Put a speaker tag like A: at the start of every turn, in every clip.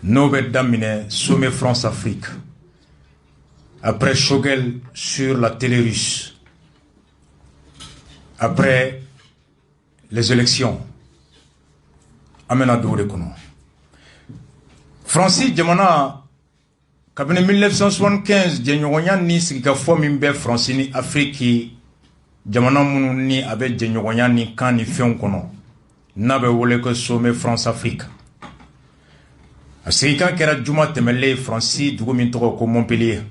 A: Nobel Damine, sommet France-Afrique. Après Choguel sur la télé russe. Après les élections. Amena Dourekono. Francis Djamana, cabinet 1975, Djenyoyan ni Sika Fomimbe Francis ni Afrique, Djamana Mounouni avec Djenyoyan ni Kani Fionkono. Nabe Woleke sommet France-Afrique. Sika Kera Djuma Temele Francis Dougomintoro ko Montpellier.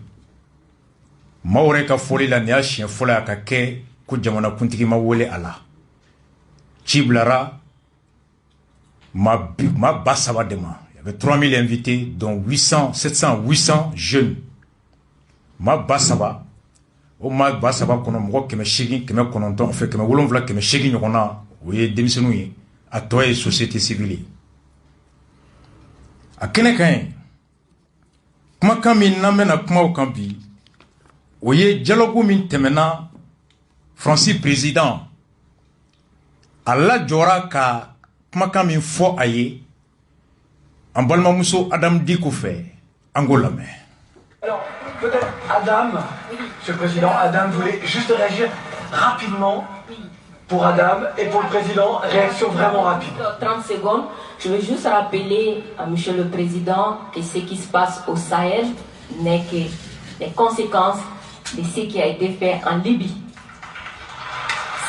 A: Maure ka foli la ni a chien fola ka ke ku jamana kuntigi ma wole ala. Chiblara ma basaba dema. Il y avait 3000 invités dont 700 jeunes. Ma basaba kono mo keme shigi keme kononton fait keme wolonvla keme shigi nyona oye demisenu yi atoye société civile. Akene kan kuma kami namena kuma o kambi. Oye dialogue min temena Francis président Allah jora ka kumaka min fo aye en balma muso Adam Diko fait Angola mais
B: alors peut-être Adam Monsieur le Président Adam voulait juste réagir rapidement pour Adam et pour le Président réaction vraiment rapide
C: 30 secondes je veux juste rappeler à Monsieur le Président que ce qui se passe au Sahel n'est que les conséquences de ce qui a été fait en Libye.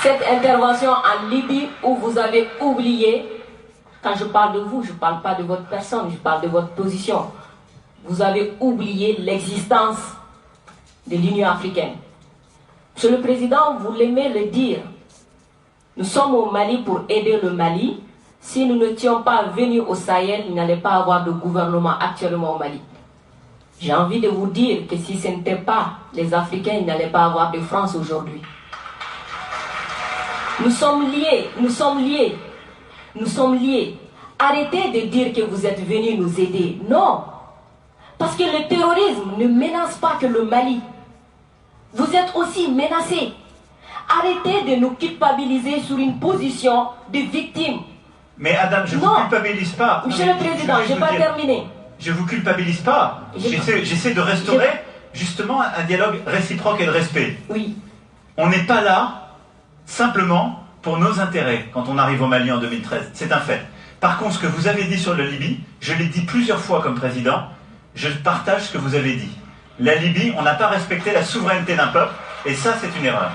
C: Cette intervention en Libye où vous avez oublié, quand je parle de vous, je ne parle pas de votre personne, je parle de votre position. Vous avez oublié l'existence de l'Union africaine. Monsieur le Président, vous l'aimez le dire. Nous sommes au Mali pour aider le Mali. Si nous n'étions pas venus au Sahel, il n'allait pas avoir de gouvernement actuellement au Mali. J'ai envie de vous dire que si ce n'était pas les Africains, il n'allait pas avoir de France aujourd'hui. Nous sommes liés, nous sommes liés, nous sommes liés. Arrêtez de dire que vous êtes venus nous aider. Non. Parce que le terrorisme ne menace pas que le Mali. Vous êtes aussi menacés. Arrêtez de nous culpabiliser sur une position de victime.
D: Mais Adam, je ne vous culpabilise pas.
C: Monsieur le Président, je n'ai pas terminé.
D: Je ne vous culpabilise pas. J'essaie de restaurer justement un dialogue réciproque et de respect.
C: Oui.
D: On n'est pas là simplement pour nos intérêts quand on arrive au Mali en 2013. C'est un fait. Par contre, ce que vous avez dit sur la Libye, je l'ai dit plusieurs fois comme président, je partage ce que vous avez dit. La Libye, on n'a pas respecté la souveraineté d'un peuple et ça, c'est une erreur.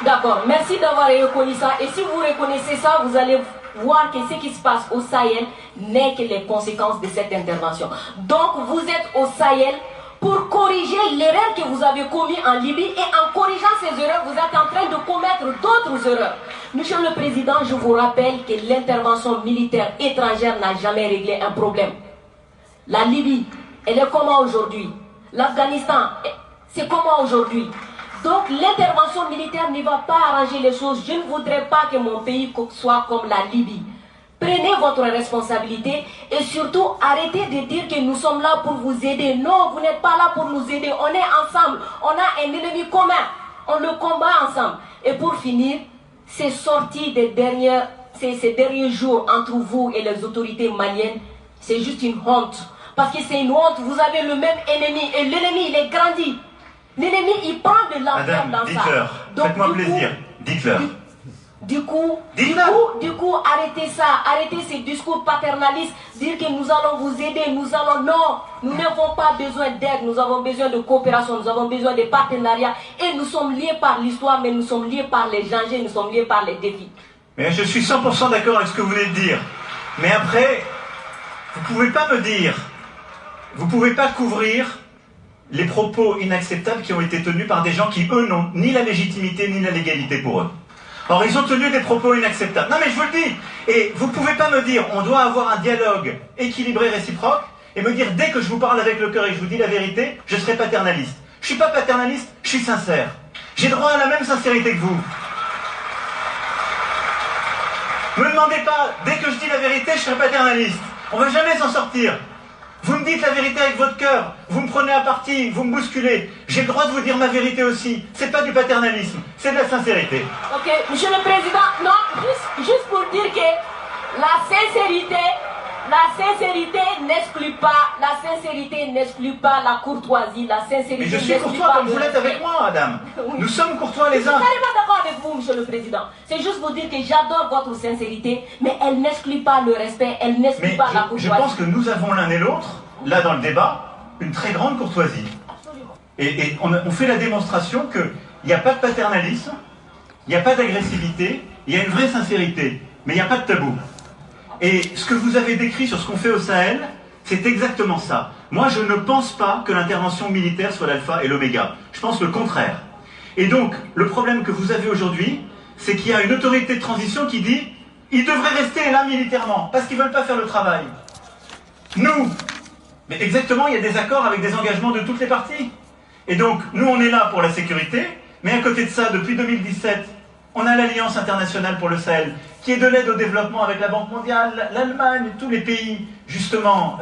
C: D'accord. Merci d'avoir reconnu ça. Et si vous reconnaissez ça, vous allez voir que ce qui se passe au Sahel n'est que les conséquences de cette intervention. Donc vous êtes au Sahel pour corriger l'erreur que vous avez commise en Libye et en corrigeant ces erreurs, vous êtes en train de commettre d'autres erreurs. Monsieur le Président, je vous rappelle que l'intervention militaire étrangère n'a jamais réglé un problème. La Libye, elle est comment aujourd'hui? L'Afghanistan, c'est comment aujourd'hui? Donc l'intervention militaire ne va pas arranger les choses. Je ne voudrais pas que mon pays soit comme la Libye. Prenez votre responsabilité et surtout arrêtez de dire que nous sommes là pour vous aider. Non, vous n'êtes pas là pour nous aider. On est ensemble. On a un ennemi commun. On le combat ensemble. Et pour finir, ces sorties des ces derniers jours entre vous et les autorités maliennes, c'est juste une honte. Parce que c'est une honte. Vous avez le même ennemi et l'ennemi, il est grandi. L'ennemi, il prend de l'ampleur dans ça.
D: Faites-moi plaisir. Dites-leur.
C: Du coup, arrêtez ça. Arrêtez ces discours paternalistes. Dire que nous allons vous aider, Non, nous n'avons pas besoin d'aide. Nous avons besoin de coopération. Nous avons besoin de partenariat. Et nous sommes liés par l'histoire, mais nous sommes liés par les dangers. Nous sommes liés par les défis.
D: Mais je suis 100% d'accord avec ce que vous venez de dire. Mais après, vous ne pouvez pas me dire, vous ne pouvez pas couvrir les propos inacceptables qui ont été tenus par des gens qui, eux, n'ont ni la légitimité ni la légalité pour eux. Or, ils ont tenu des propos inacceptables. Non, mais je vous le dis. Et vous ne pouvez pas me dire, on doit avoir un dialogue équilibré, réciproque, et me dire, dès que je vous parle avec le cœur et que je vous dis la vérité, je serai paternaliste. Je ne suis pas paternaliste, je suis sincère. J'ai droit à la même sincérité que vous. Ne me demandez pas, dès que je dis la vérité, je serai paternaliste. On ne va jamais s'en sortir. Vous me dites la vérité avec votre cœur, vous me prenez à partie, vous me bousculez. J'ai le droit de vous dire ma vérité aussi. C'est pas du paternalisme, c'est de la sincérité.
C: Ok, Monsieur le Président, non, juste pour dire que la sincérité n'exclut pas La sincérité n'exclut pas la courtoisie. La sincérité.
D: Mais je suis courtois comme vous l'êtes avec moi, Adam. Oui. Nous sommes courtois les uns.
C: Je suis carrément d'accord avec vous, Monsieur le Président. C'est juste vous dire que j'adore votre sincérité, mais elle n'exclut pas le respect, elle n'exclut pas la courtoisie.
D: Je pense que nous avons l'un et l'autre, là dans le débat, une très grande courtoisie.
C: Absolument.
D: Et on fait la démonstration qu'il n'y a pas de paternalisme, il n'y a pas d'agressivité, il y a une vraie sincérité, mais il n'y a pas de tabou. Et ce que vous avez décrit sur ce qu'on fait au Sahel, c'est exactement ça. Moi, je ne pense pas que l'intervention militaire soit l'alpha et l'oméga. Je pense le contraire. Et donc, le problème que vous avez aujourd'hui, c'est qu'il y a une autorité de transition qui dit « ils devraient rester là militairement, parce qu'ils ne veulent pas faire le travail. » Nous, mais exactement, il y a des accords avec des engagements de toutes les parties. Et donc, nous, on est là pour la sécurité, mais à côté de ça, depuis 2017, on a l'Alliance internationale pour le Sahel, qui est de l'aide au développement avec la Banque mondiale, l'Allemagne, tous les pays, justement,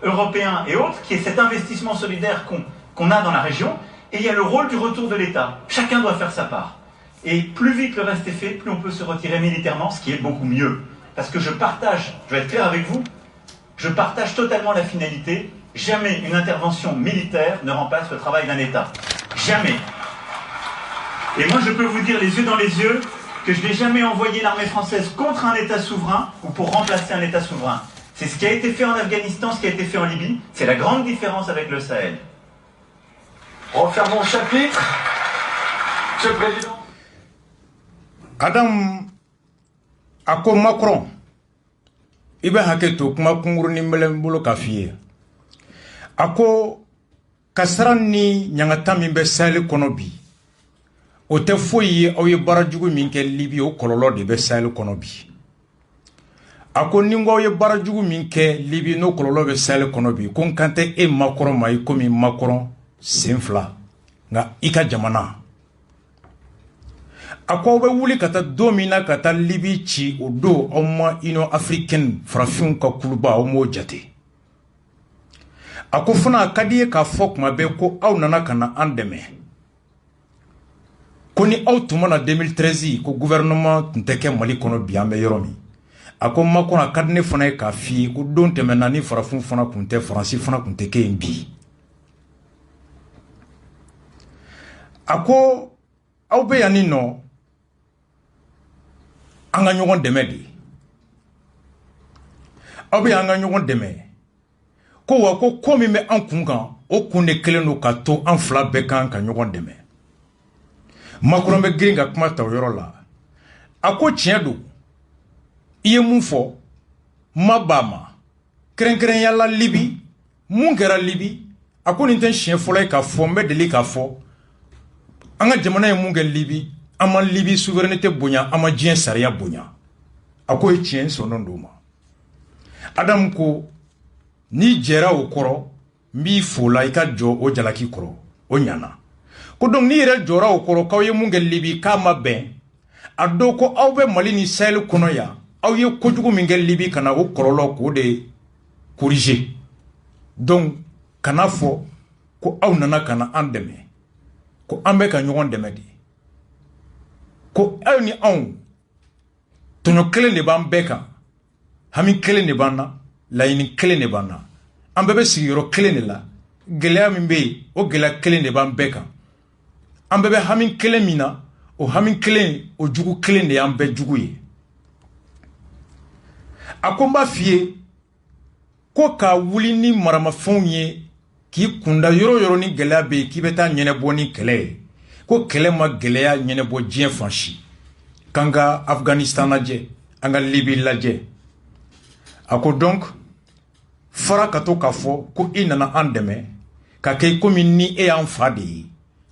D: européens et autres, qui est cet investissement solidaire qu'on a dans la région. Et il y a le rôle du retour de l'État. Chacun doit faire sa part. Et plus vite le reste est fait, plus on peut se retirer militairement, ce qui est beaucoup mieux. Parce que je vais être clair avec vous, je partage totalement la finalité. Jamais une intervention militaire ne remplace le travail d'un État. Jamais. Et moi, je peux vous dire les yeux dans les yeux que je n'ai jamais envoyé l'armée française contre un État souverain ou pour remplacer un État souverain. C'est ce qui a été fait en Afghanistan, ce qui a été fait en Libye. C'est la grande différence avec le Sahel.
B: Refermons le chapitre. Monsieur le Président.
A: Adam ako Macron ibe haketo kuma kunguruni mbelen bolo kafie ako kasran ni nyangata min be Sahel kono bi o te foyi o ye barajugu min ke Libye o kololo de be Sahel kono bi ako ningo ye barajugu min ke Libye no kololo be Sahel kono bi kon kante e Macron mai komi Macron senfla nga ika jamana ako be wuli kata domina kata Libye ci o do o ma ino africaine frafin ka kuluba o mo jate ako fana kadiye ka fok ma be ko aw nana kana andeme koni aw tumana 2013 ko gouvernement nteke Mali kono biambe yoromi ako makona kadne fana ka fi ko don temena ni frafin fana kunte France fana kunte ke mbi ako aw be yani no anga ɲɔgɔn dɛmɛ de aw bɛ anga ɲɔgɔn dɛmɛ ko wa ko min bɛ an kun kan o kun de kelen do ka to an fila bɛɛ kan ka ɲɔgɔn dɛmɛ Macron bɛ girin ka kuma ta o yɔrɔ la a ko tiɲɛ do i ye mun fɔ ma ba ma kɛrɛnkɛrɛnyala Libi mun kɛra Libi a ko nin tɛ siɲɛ fɔlɔ ye ka fɔ n bɛ deli ka fɔ an ka jamana ye mun kɛ Libi ama Libye souveraineté bonya ama dien sariya bonya ako e tien sonon do ma Adam ko ni jera o koro mbi fola ika jo o jalaki koro o nyana ko donc ni yere jora o koro kaw ye mungel Libye kama ben ado ko awbe Mali ni Sahel kono ya aw ye kojugu mingel Libye kana o korolo ko de corriger donc kana fo ko aw nana kana andeme ko ambe ka nyogon demedi ko aw ni anw toño kelen de ban beka hami kelen de banna layini kelen de banna an bebe sigiro kelen de la geleya min be o geleya kelen de ban beka an bebe hami kelen mina o hami kelen o jugu kelen de an be jugu ye akomba fie ko ka wuli ni maramafɛnw ye k'i kunda yoro ni geleya be k'i beta ɲɛnɛbɔ ni kɛlɛ ko kɛlɛ ma gɛlɛya ɲɛnɛbɔ diɲɛ fansi kanga Afghanistan lajɛ an ka Libye lajɛ ako donc fara ka to ka fɔ ko i nana an dɛmɛ ka kɛ komi ni e y'an fa de ye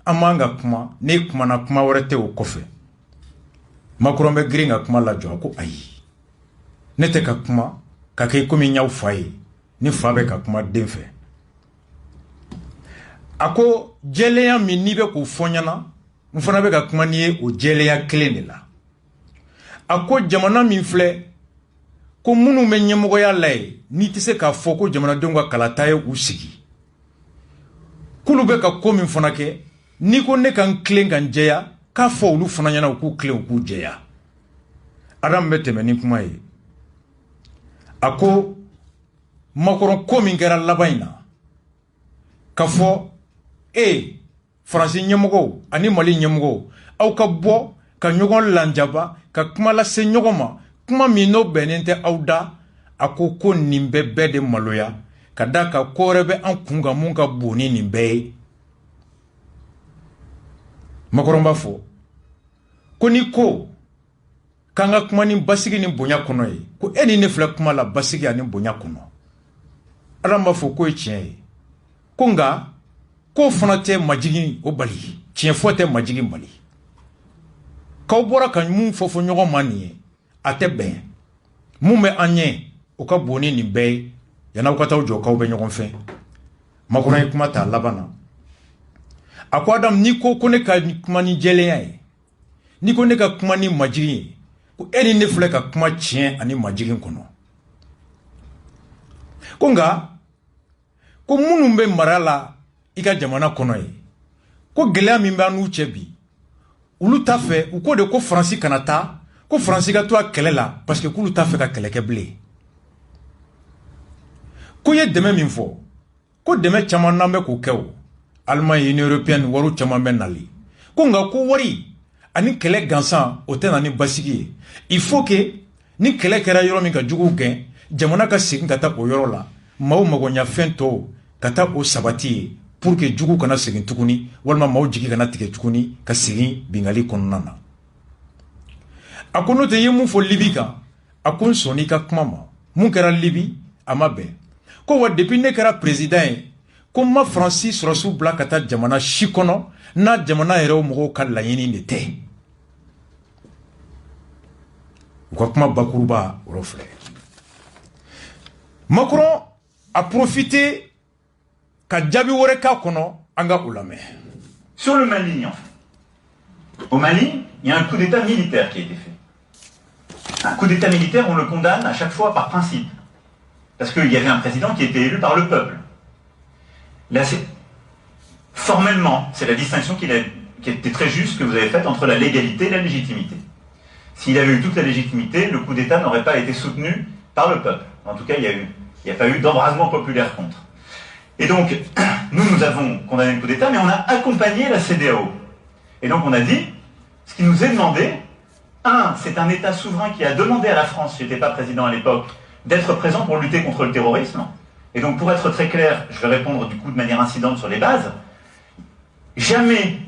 A: an m'an ka kuma ne kumana kuma wɛrɛ tɛ o kɔfɛ Macron bɛ girin ka kuma lajɔ ko ayi ne tɛ ka kuma ka kɛ komi n y'aw fa ye ni fa bɛ ka kuma den fɛ ako jɛlenya min n'i bɛ k'o fɔ ɲɛna n fana bɛ ka kuma ni ye o jɛlenya kelen de la a ko jamana min filɛ ko minnu bɛ ɲɛmɔgɔya la ye n'i tɛ se k'a fɔ ko jamanadenw ka kalata ye u sigi k'olu bɛ ka ko min fana kɛ n'i ko ne ka n tilen ka n jɛya k'a fɔ olu fana ɲɛna u k'u tilen u k'u jɛya Adam bɛ tɛmɛ ni kuma ye a ko Macron ko min kɛra laban in na k'a fɔ Faransi ɲɛmɔgɔw ani Mali ɲɛmɔgɔw aw ka bɔ ka ɲɔgɔn lanjaba ka kuma lase ɲɔgɔn ma kuma min n'o bɛnnen tɛ aw da a ko nin bɛɛ de maloya ka da ka ko wɛrɛ bɛ an kun kan mun ka bon ni nin bɛɛ ye Macron b'a fɔ ko ni ko k'an ka kuma ni basigi ni bonya kɔnɔ ye ko ni ne filɛ kuma la basigi ani bonya kɔnɔ Ala m'a fɔ ko ye tiɲɛ ye ko nka ko fana tɛ majigin o bali tiɲɛ fɔ tɛ majigin bali k'aw bɔra ka mun fɔ ɲɔgɔn ma nin ye a tɛ bɛn mun bɛ an ɲɛ o ka bon ni nin bɛɛ ye yan'aw ka taa jɔ k'aw bɛ ɲɔgɔn fɛ Macron ye kuma ta laban na a ko Adam ni ko ne ka kuma ni jɛlenya ye ni ko ne ka kuma ni majigin ye ko ni ne filɛ ka kuma tiɲɛ ani majigin kɔnɔ ko nka ko minnu bɛ mara la I ka jamana kɔnɔ ye ko gɛlɛya min b'a n'u cɛ bi olu t'a fɛ u ko de ko Faransi kana taa ko Faransi ka to a kɛlɛ la parce que k'olu t'a fɛ ka kɛlɛ kɛ bilen ko ye dɛmɛ min fɔ ko dɛmɛ caman n'an bɛ k'o kɛ o Allemagne Union européenne wariw caman bɛ nali ko nka ko wari ani kɛlɛ gansan o tɛ na ni basigi ye il faut que ni kɛlɛ kɛra yɔrɔ min ka juguw gɛn jamana ka segin ka taa o yɔrɔ la maaw magoɲafɛn tɔw ka taa o sabati ye pour que jugu kana segin tuguni walima maaw jigi kana tigɛ tuguni ka segin bingali kɔnɔna na a ko n'o tɛ ye mun fɔ Libi kan a ko n sɔnna I ka kuma ma mun kɛra Libi a ma bɛn ko wa depuis ne kɛra président ye ko ma Faransi sɔrɔsiw bila ka taa jamana si kɔnɔ n'a jamana yɛrɛ mɔgɔw ka laɲini de tɛ u ka kuma bakuruba o filɛ Macron a profité ka jaabi wɛrɛ k'a kɔnɔ an ka o lamɛn.
D: Sur le Mali, en fait. Au Mali, il y a un coup d'état militaire qui a été fait. Un coup d'état militaire, on le condamne à chaque fois par principe. Parce qu'il y avait un président qui était élu par le peuple. Là, formellement, c'est la distinction qui était très juste que vous avez faite entre la légalité et la légitimité. S'il avait eu toute la légitimité, le coup d'état n'aurait pas été soutenu par le peuple. En tout cas, il n'y a pas eu d'embrasement populaire contre. Et donc, nous avons condamné le coup d'état, mais on a accompagné la CEDEAO. Et donc on a dit, ce qui nous est demandé, c'est un État souverain qui a demandé à la France, je n'étais pas président à l'époque, d'être présent pour lutter contre le terrorisme. Et donc pour être très clair, je vais répondre du coup de manière incidente sur les bases. Jamais,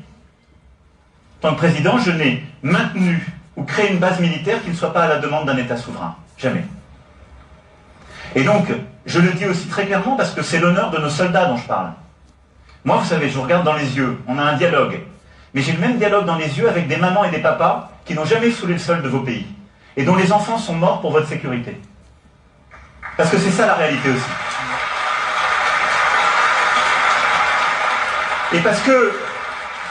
D: en tant que président, je n'ai maintenu ou créé une base militaire qui ne soit pas à la demande d'un État souverain. Jamais. Et donc, je le dis aussi très clairement parce que c'est l'honneur de nos soldats dont je parle. Moi, vous savez, je vous regarde dans les yeux, on a un dialogue. Mais j'ai le même dialogue dans les yeux avec des mamans et des papas qui n'ont jamais foulé le sol de vos pays. Et dont les enfants sont morts pour votre sécurité. Parce que c'est ça la réalité aussi. Et parce que,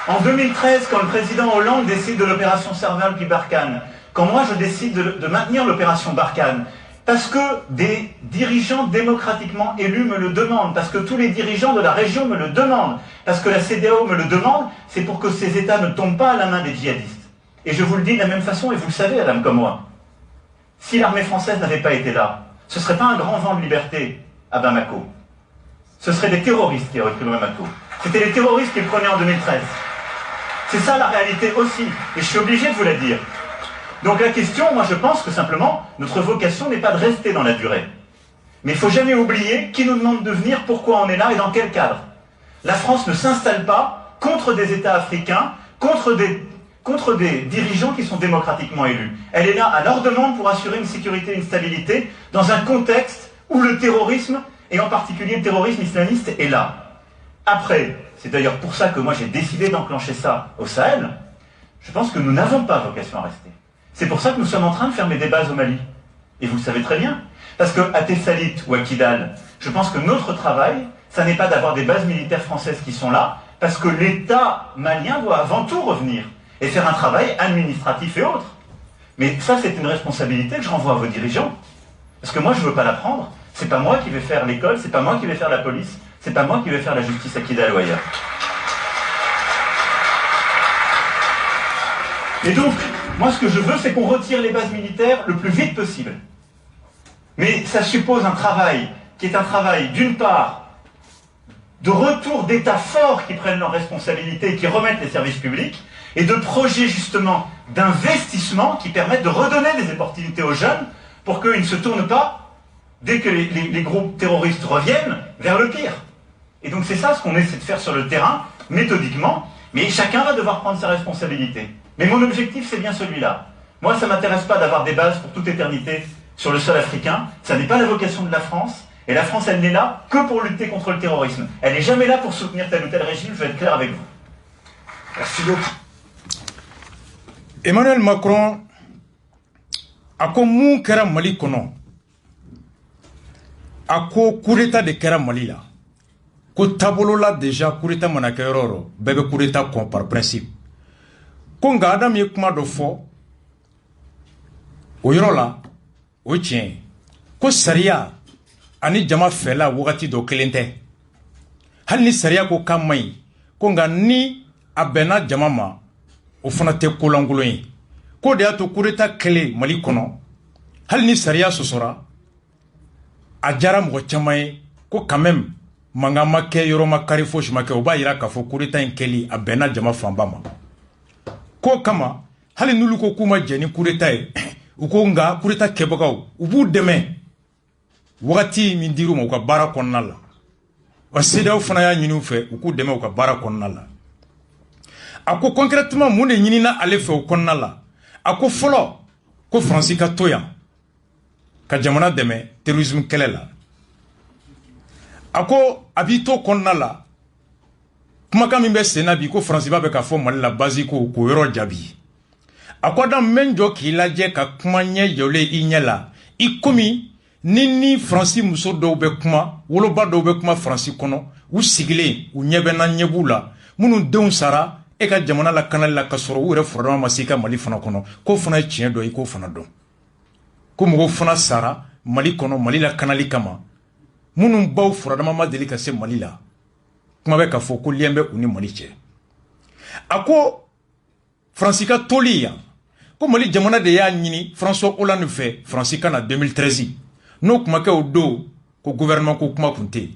D: en 2013, quand le président Hollande décide de l'opération Serval puis Barkhane, quand moi je décide de maintenir l'opération Barkhane, parce que des dirigeants démocratiquement élus me le demandent, parce que tous les dirigeants de la région me le demandent, parce que la CEDEAO me le demande, c'est pour que ces États ne tombent pas à la main des djihadistes. Et je vous le dis de la même façon, et vous le savez, madame, comme moi, si l'armée française n'avait pas été là, ce ne serait pas un grand vent de liberté à Bamako. Ce seraient des terroristes qui auraient pris Bamako. C'était les terroristes qui le prenaient en 2013. C'est ça la réalité aussi, et je suis obligé de vous la dire. Donc la question, moi je pense que simplement, notre vocation n'est pas de rester dans la durée. Mais il ne faut jamais oublier qui nous demande de venir, pourquoi on est là et dans quel cadre. La France ne s'installe pas contre des États africains, contre des dirigeants qui sont démocratiquement élus. Elle est là à leur demande pour assurer une sécurité et une stabilité dans un contexte où le terrorisme, et en particulier le terrorisme islamiste, est là. Après, c'est d'ailleurs pour ça que moi j'ai décidé d'enclencher ça au Sahel, je pense que nous n'avons pas vocation à rester. C'est pour ça que nous sommes en train de fermer des bases au Mali. Et vous le savez très bien. Parce qu'à Tessalit ou à Kidal, je pense que notre travail, ça n'est pas d'avoir des bases militaires françaises qui sont là, parce que l'État malien doit avant tout revenir et faire un travail administratif et autres. Mais ça, c'est une responsabilité que je renvoie à vos dirigeants. Parce que moi, je ne veux pas la prendre. C'est pas moi qui vais faire l'école, c'est pas moi qui vais faire la police, c'est pas moi qui vais faire la justice à Kidal ou ailleurs. Et donc, moi, ce que je veux, c'est qu'on retire les bases militaires le plus vite possible. Mais ça suppose un travail qui est un travail, d'une part, de retour d'États forts qui prennent leurs responsabilités et qui remettent les services publics, et de projets justement d'investissement qui permettent de redonner des opportunités aux jeunes pour qu'ils ne se tournent pas, dès que les groupes terroristes reviennent, vers le pire. Et donc c'est ça ce qu'on essaie de faire sur le terrain, méthodiquement, mais chacun va devoir prendre sa responsabilité. Mais mon objectif, c'est bien celui-là. Moi, ça ne m'intéresse pas d'avoir des bases pour toute éternité sur le sol africain. Ça n'est pas la vocation de la France. Et la France, elle n'est là que pour lutter contre le terrorisme. Elle n'est jamais là pour soutenir tel ou tel régime, je vais être clair avec vous.
B: Merci beaucoup.
A: Emmanuel Macron a ko mun kɛra Mali kɔnɔ a ko coup d'état de kɛra Mali la ko taabolo la déjà coup d'état mana kɛ yɔrɔ yɔrɔ bɛɛ bɛ coup d'état kɔn par principe ko nka Adam ye kuma dɔ fɔ o yɔrɔ la o tiɲɛ ko sariya ani jama fɛla wagati dɔ kelen tɛ hali ni sariya ko k'a man ɲi ko nka ni a bɛnna jama ma o fana tɛ kolankolon ye ko de y'a to coup d'état kɛlen Mali kɔnɔ hali ni sariya sɔsɔra a diyara mɔgɔ caman ye ko quand même mankan ma kɛ yɔrɔ ma kari fosi ma kɛ o b'a yira k'a fɔ coup d'état in kɛli a bɛnna jama fanba ma ko kama hali n'olu ko k'u ma jɛ ni coup d'état ye u ko nka coup d'état kɛbagaw u b'u dɛmɛ wagati min dir'u ma u ka baara kɔnɔna la wa CEDEAO fana y'a ɲini u fɛ u k'u dɛmɛ u ka baara kɔnɔna la a ko concrètement mun de ɲinina ale fɛ o kɔnɔna la a ko fɔlɔ ko Faransi ka to yan ka jamana dɛmɛ terrorisme kɛlɛ la a ko a b'i to kɔnɔna la kumakan min bɛ sen na bi ko Faransi b'a bɛ k'a fɔ Mali la basi ko yɔrɔ jaabi a ko Adam n bɛ n jɔ k'i lajɛ ka kuma ɲɛ yɛlɛ i ɲɛ la i komi ni Faransi muso dɔw bɛ kuma woloba dɔw bɛ kuma Faransi kɔnɔ u sigilen u ɲɛ bɛ na ɲɛ b'u la minnu denw sara e ka jamana la kanali la ka sɔrɔ u yɛrɛ furadama ma se i ka Mali fana kɔnɔ k'o fana ye tiɲɛ dɔ i k'o fana dɔn ko mɔgɔw fana sara Mali kɔnɔ Mali la kanali kama minnu baw furadama ma deli ka se Mali la kuma bɛ k'a fɔ ko lien bɛ u ni Mali cɛ a ko Faransi ka toli yan ko Mali jamana de y'a ɲini François Hollande fɛ Faransi ka na 2013 n'o kuma kɛ o don ko gouvernement ko kuma kun tɛ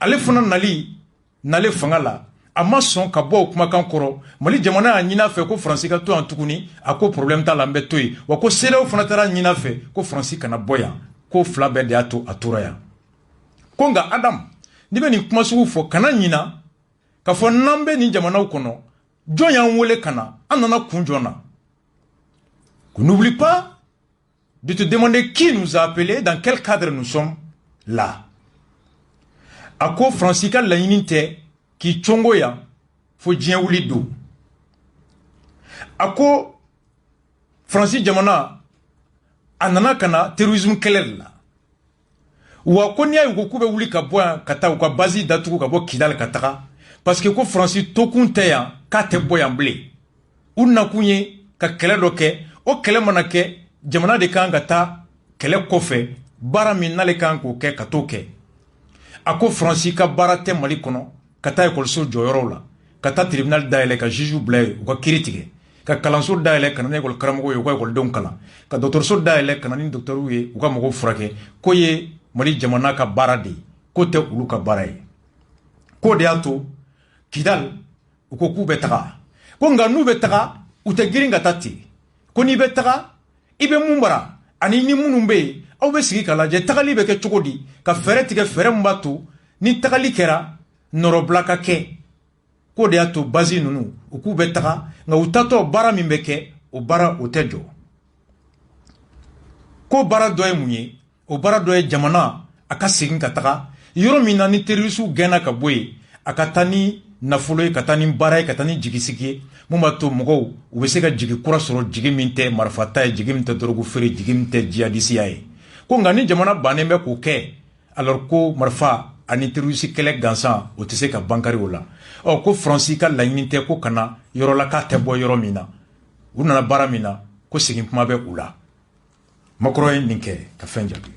A: ale fana nale fanga la a ma sɔn ka bɔ o kumakan kɔrɔ Mali jamana y'a ɲin'a fɛ ko Faransi ka to yan tuguni a ko problème t'a la an bɛ to yen wa ko CEDEAO fana taara ɲin'a fɛ ko Faransi kana bɔ yan ko fila bɛɛ de y'a to a tora yan ko nka Adam n'i bɛ nin kuma sugu fɔ kana ɲina k'a fɔ n'an bɛ nin jamanaw kɔnɔ jɔn y'an wele ka na an nana kun jɔn na n'oublie pas de te demander qui nous a appelés, dans quel cadre nous sommes là. A ko Faransi ka laɲini tɛ k'i congo yan fo diɲɛ wuli don a ko Faransi jamana a nana ka na terrorisme kɛlɛ la wa ko n'i y'a ye ko k'u bɛ wuli ka bɔ yan ka taa u ka base datugu ka bɔ Kidal ka taga parce que ko Faransi tokun tɛ yan k'a tɛ bɔ yan bilen u nakun ye ka kɛlɛ dɔ kɛ o kɛlɛ mana kɛ jamana de kan ka taa kɛlɛ kɔfɛ baara min n'ale kan k'o kɛ ka t'o kɛ a ko Faransi ka baara tɛ Mali kɔnɔ ka taa ekɔliso jɔyɔrɔw la ka taa tribunal dayɛlɛ ka juge bila yen u ka kiiri tigɛ ka kalanso dayɛlɛ ka na ni ekɔli karamɔgɔw ye u ka ekɔlidenw kalan ka dɔgɔtɔrɔso dayɛlɛ ka na ni dɔgɔtɔrɔw ye u ka mɔgɔw furakɛ k'o ye Mali jamana ka baara de ye k'o tɛ olu ka baara ye k'o de y'a to Kidal u ko k'u bɛ taga ko nka n'u bɛ taga u tɛ girin ka taa ten ko n'i bɛ taga i bɛ mun bara ani ni minnu bɛ yen aw bɛ sigi ka lajɛ tagali bɛ kɛ cogo di ka fɛɛrɛ tigɛ fɛɛrɛ min b'a to ni tagali kɛra nɔrɔbila ka kɛ k'o de y'a to basi ninnu u k'u bɛ taga nka u tatɔ baara min bɛ kɛ o baara o tɛ jɔ ko baara dɔ ye mun ye o baara dɔ ye jamana a ka segin ka taga yɔrɔ min na ni terrorisiw gɛnna ka bɔ yen a ka taa ni nafolo ye ka taa ni baara ye ka taa ni jigisigi ye mun b'a to mɔgɔw u bɛ se ka jigi kura sɔrɔ jigi min tɛ marifata ye jigi min tɛ dɔrɔgu feere jigi min tɛ jihadisiya ye ko nka ni jamana bannen bɛ k'o kɛ alors ko marifa ani terroriste kɛlɛ gansan o tɛ se ka bankari o la ko Faransi ka laɲini tɛ ko kana yɔrɔ la k'a tɛ bɔ yɔrɔ min na u nana baara min na ko segin kuma bɛ u la Macron ye nin kɛ ka fɛn jaabi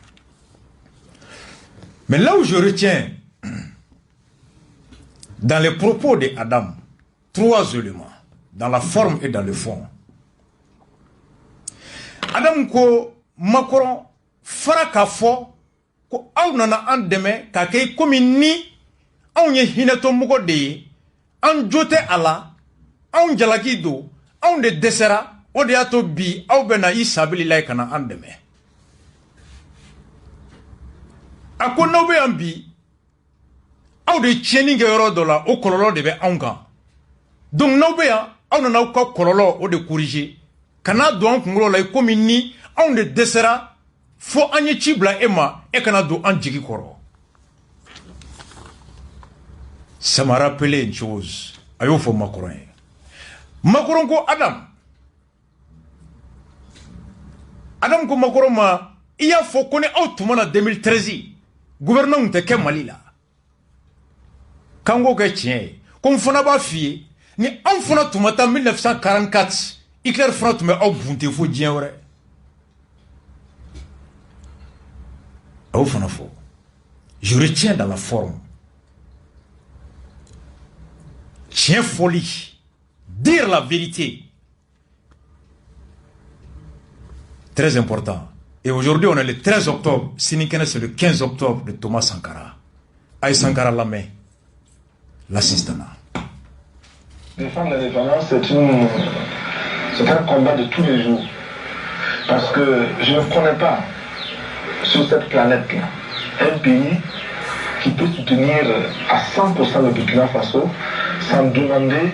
A: mais là où je retiens dans les propos de Adam 3 éléments dans la forme et dans le fond Adam ko Macron fara k'a fɔ ko aw nana an dɛmɛ k'a kɛ komi ni anw ye hinɛtɔ mɔgɔ de ye an jo tɛ a la anw jalaki don anw de dɛsɛra o de y'a to bi aw bɛna i sabililayi ka na an dɛmɛ a ko n'aw bɛ yan bi aw de tiɲɛni kɛ yɔrɔ dɔ la o kɔlɔlɔ de bɛ anw kan donc n'aw bɛ yan aw nana aw ka kɔlɔlɔ o de corriger kana don an kunkolo la komi ni anw de dɛsɛra fo an ye ci bila e ma e kana don an jigi kɔrɔ. Ça m'a rappelé une chose. Ayo fo Macron. Macron ko Adam ko Macron ma il y a fo ko ne aw tuma na 2013 gouvernement te ke Mali la. Kango ke tiɲɛ ko n fana b'a f'i ye ni anw fana tuma ta 1944 Hitler fana tun bɛ aw bunte fo diɲɛ wɛrɛ. Aw fana fo. Je retiens dans la forme. Tiens folie. Dire la vérité. Très important. Et aujourd'hui, on est le 13 octobre. Sinikene, c'est le 15 octobre de Thomas Sankara. Aïe Sankara la main. L'assistanat.
E: Défendre l'indépendance, c'est un combat de tous les jours. Parce que je ne connais pas sur cette planète-là un pays qui peut soutenir à 100% le Burkina Faso sans demander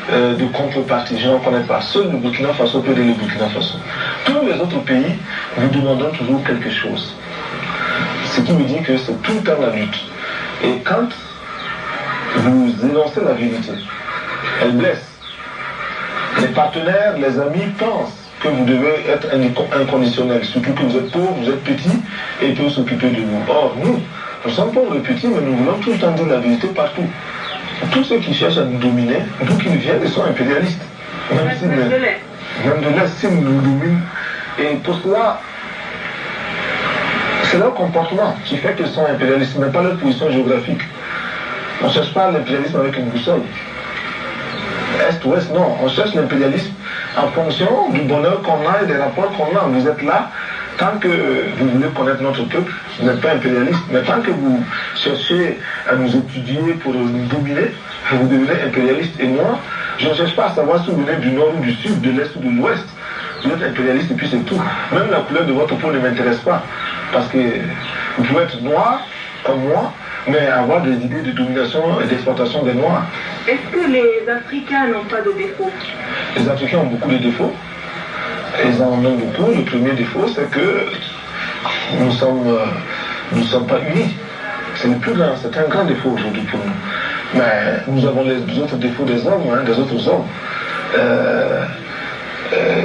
E: de contrepartie. Je n'en connais pas. Seul le Burkina Faso peut aider le Burkina Faso. Tous les autres pays vous demandent toujours quelque chose. Ce qui me dit que c'est tout le temps la lutte. Et quand vous énoncez la vérité, elle blesse. Les partenaires, les amis pensent que vous devez être inconditionnel, surtout que vous êtes pauvre, vous êtes petit, et ils peuvent s'occuper de vous. Or, nous sommes pauvres et petits, mais nous voulons tout le temps dire la vérité partout. Tous ceux qui cherchent à nous dominer, d'où qu'ils viennent, ils sont impérialistes. Même de l'Est, s'ils nous dominent. Et pour cela, c'est leur comportement qui fait qu'ils sont impérialistes, mais pas leur position géographique. On ne cherche pas l'impérialisme avec une boussole. Est-ouest, non. On cherche l'impérialisme en fonction du bonheur qu'on a et des rapports qu'on a. Vous êtes là, tant que vous voulez connaître notre peuple, vous n'êtes pas impérialiste. Mais tant que vous cherchez à nous étudier pour nous dominer, vous devenez impérialiste. Et moi, je ne cherche pas à savoir si vous venez du nord ou du sud, de l'est ou de l'ouest. Vous êtes impérialiste et puis c'est tout. Même la couleur de votre peau ne m'intéresse pas. Parce que vous pouvez être noir comme moi, mais avoir des idées de domination et d'exploitation des Noirs.
F: Est-ce que les Africains n'ont pas de défauts?
E: Les Africains ont beaucoup de défauts. Ils en ont beaucoup. Le premier défaut, c'est que nous ne sommes pas unis. C'est le plus grand, c'est un grand défaut aujourd'hui pour nous. Mais nous avons les autres défauts des hommes, des autres hommes.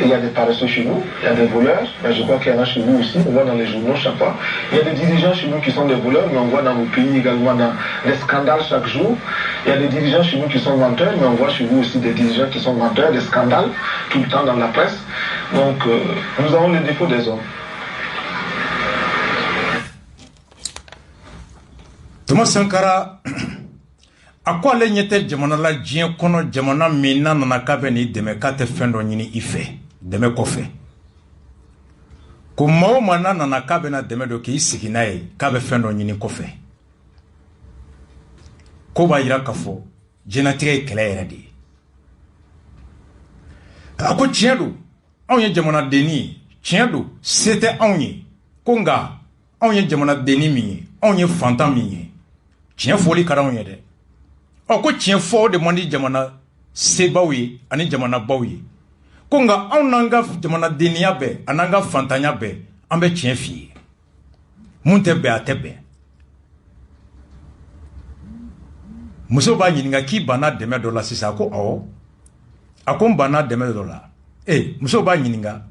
E: Il y a des paresseux chez nous, il y a des voleurs, mais je crois qu'il y en a chez vous aussi, on voit dans les journaux chaque fois. Il y a des dirigeants chez nous qui sont des voleurs, mais on voit dans vos pays également des scandales chaque jour. Il y a des dirigeants chez nous qui sont menteurs, mais on voit chez vous aussi des dirigeants qui sont menteurs, des scandales, tout le temps dans la presse. Donc nous avons les défauts des hommes.
A: Thomas Sankara, a quoi les nyete jamana la djien kono jamana mina nana kabe ni deme kate fendo nyini ife deme kofe ko mao mana nana kabe na deme do ki isiki nae kabe fendo nyini kofe ko ba yira kafo jenatige kele yere di ako tiendo onye jamana deni tiendo c'était onye konga onye jamana deni mi onye fanta mi tien foli kara onye de ko tien fo de mandi jamana sebawi ani jamana bawi ko nga nanga jamana deniya be ananga fantanya be ambe tien fi munte be atebe muso ba nyinga ki bana deme dola sisa ko o akon bana deme dola muso ba nyinga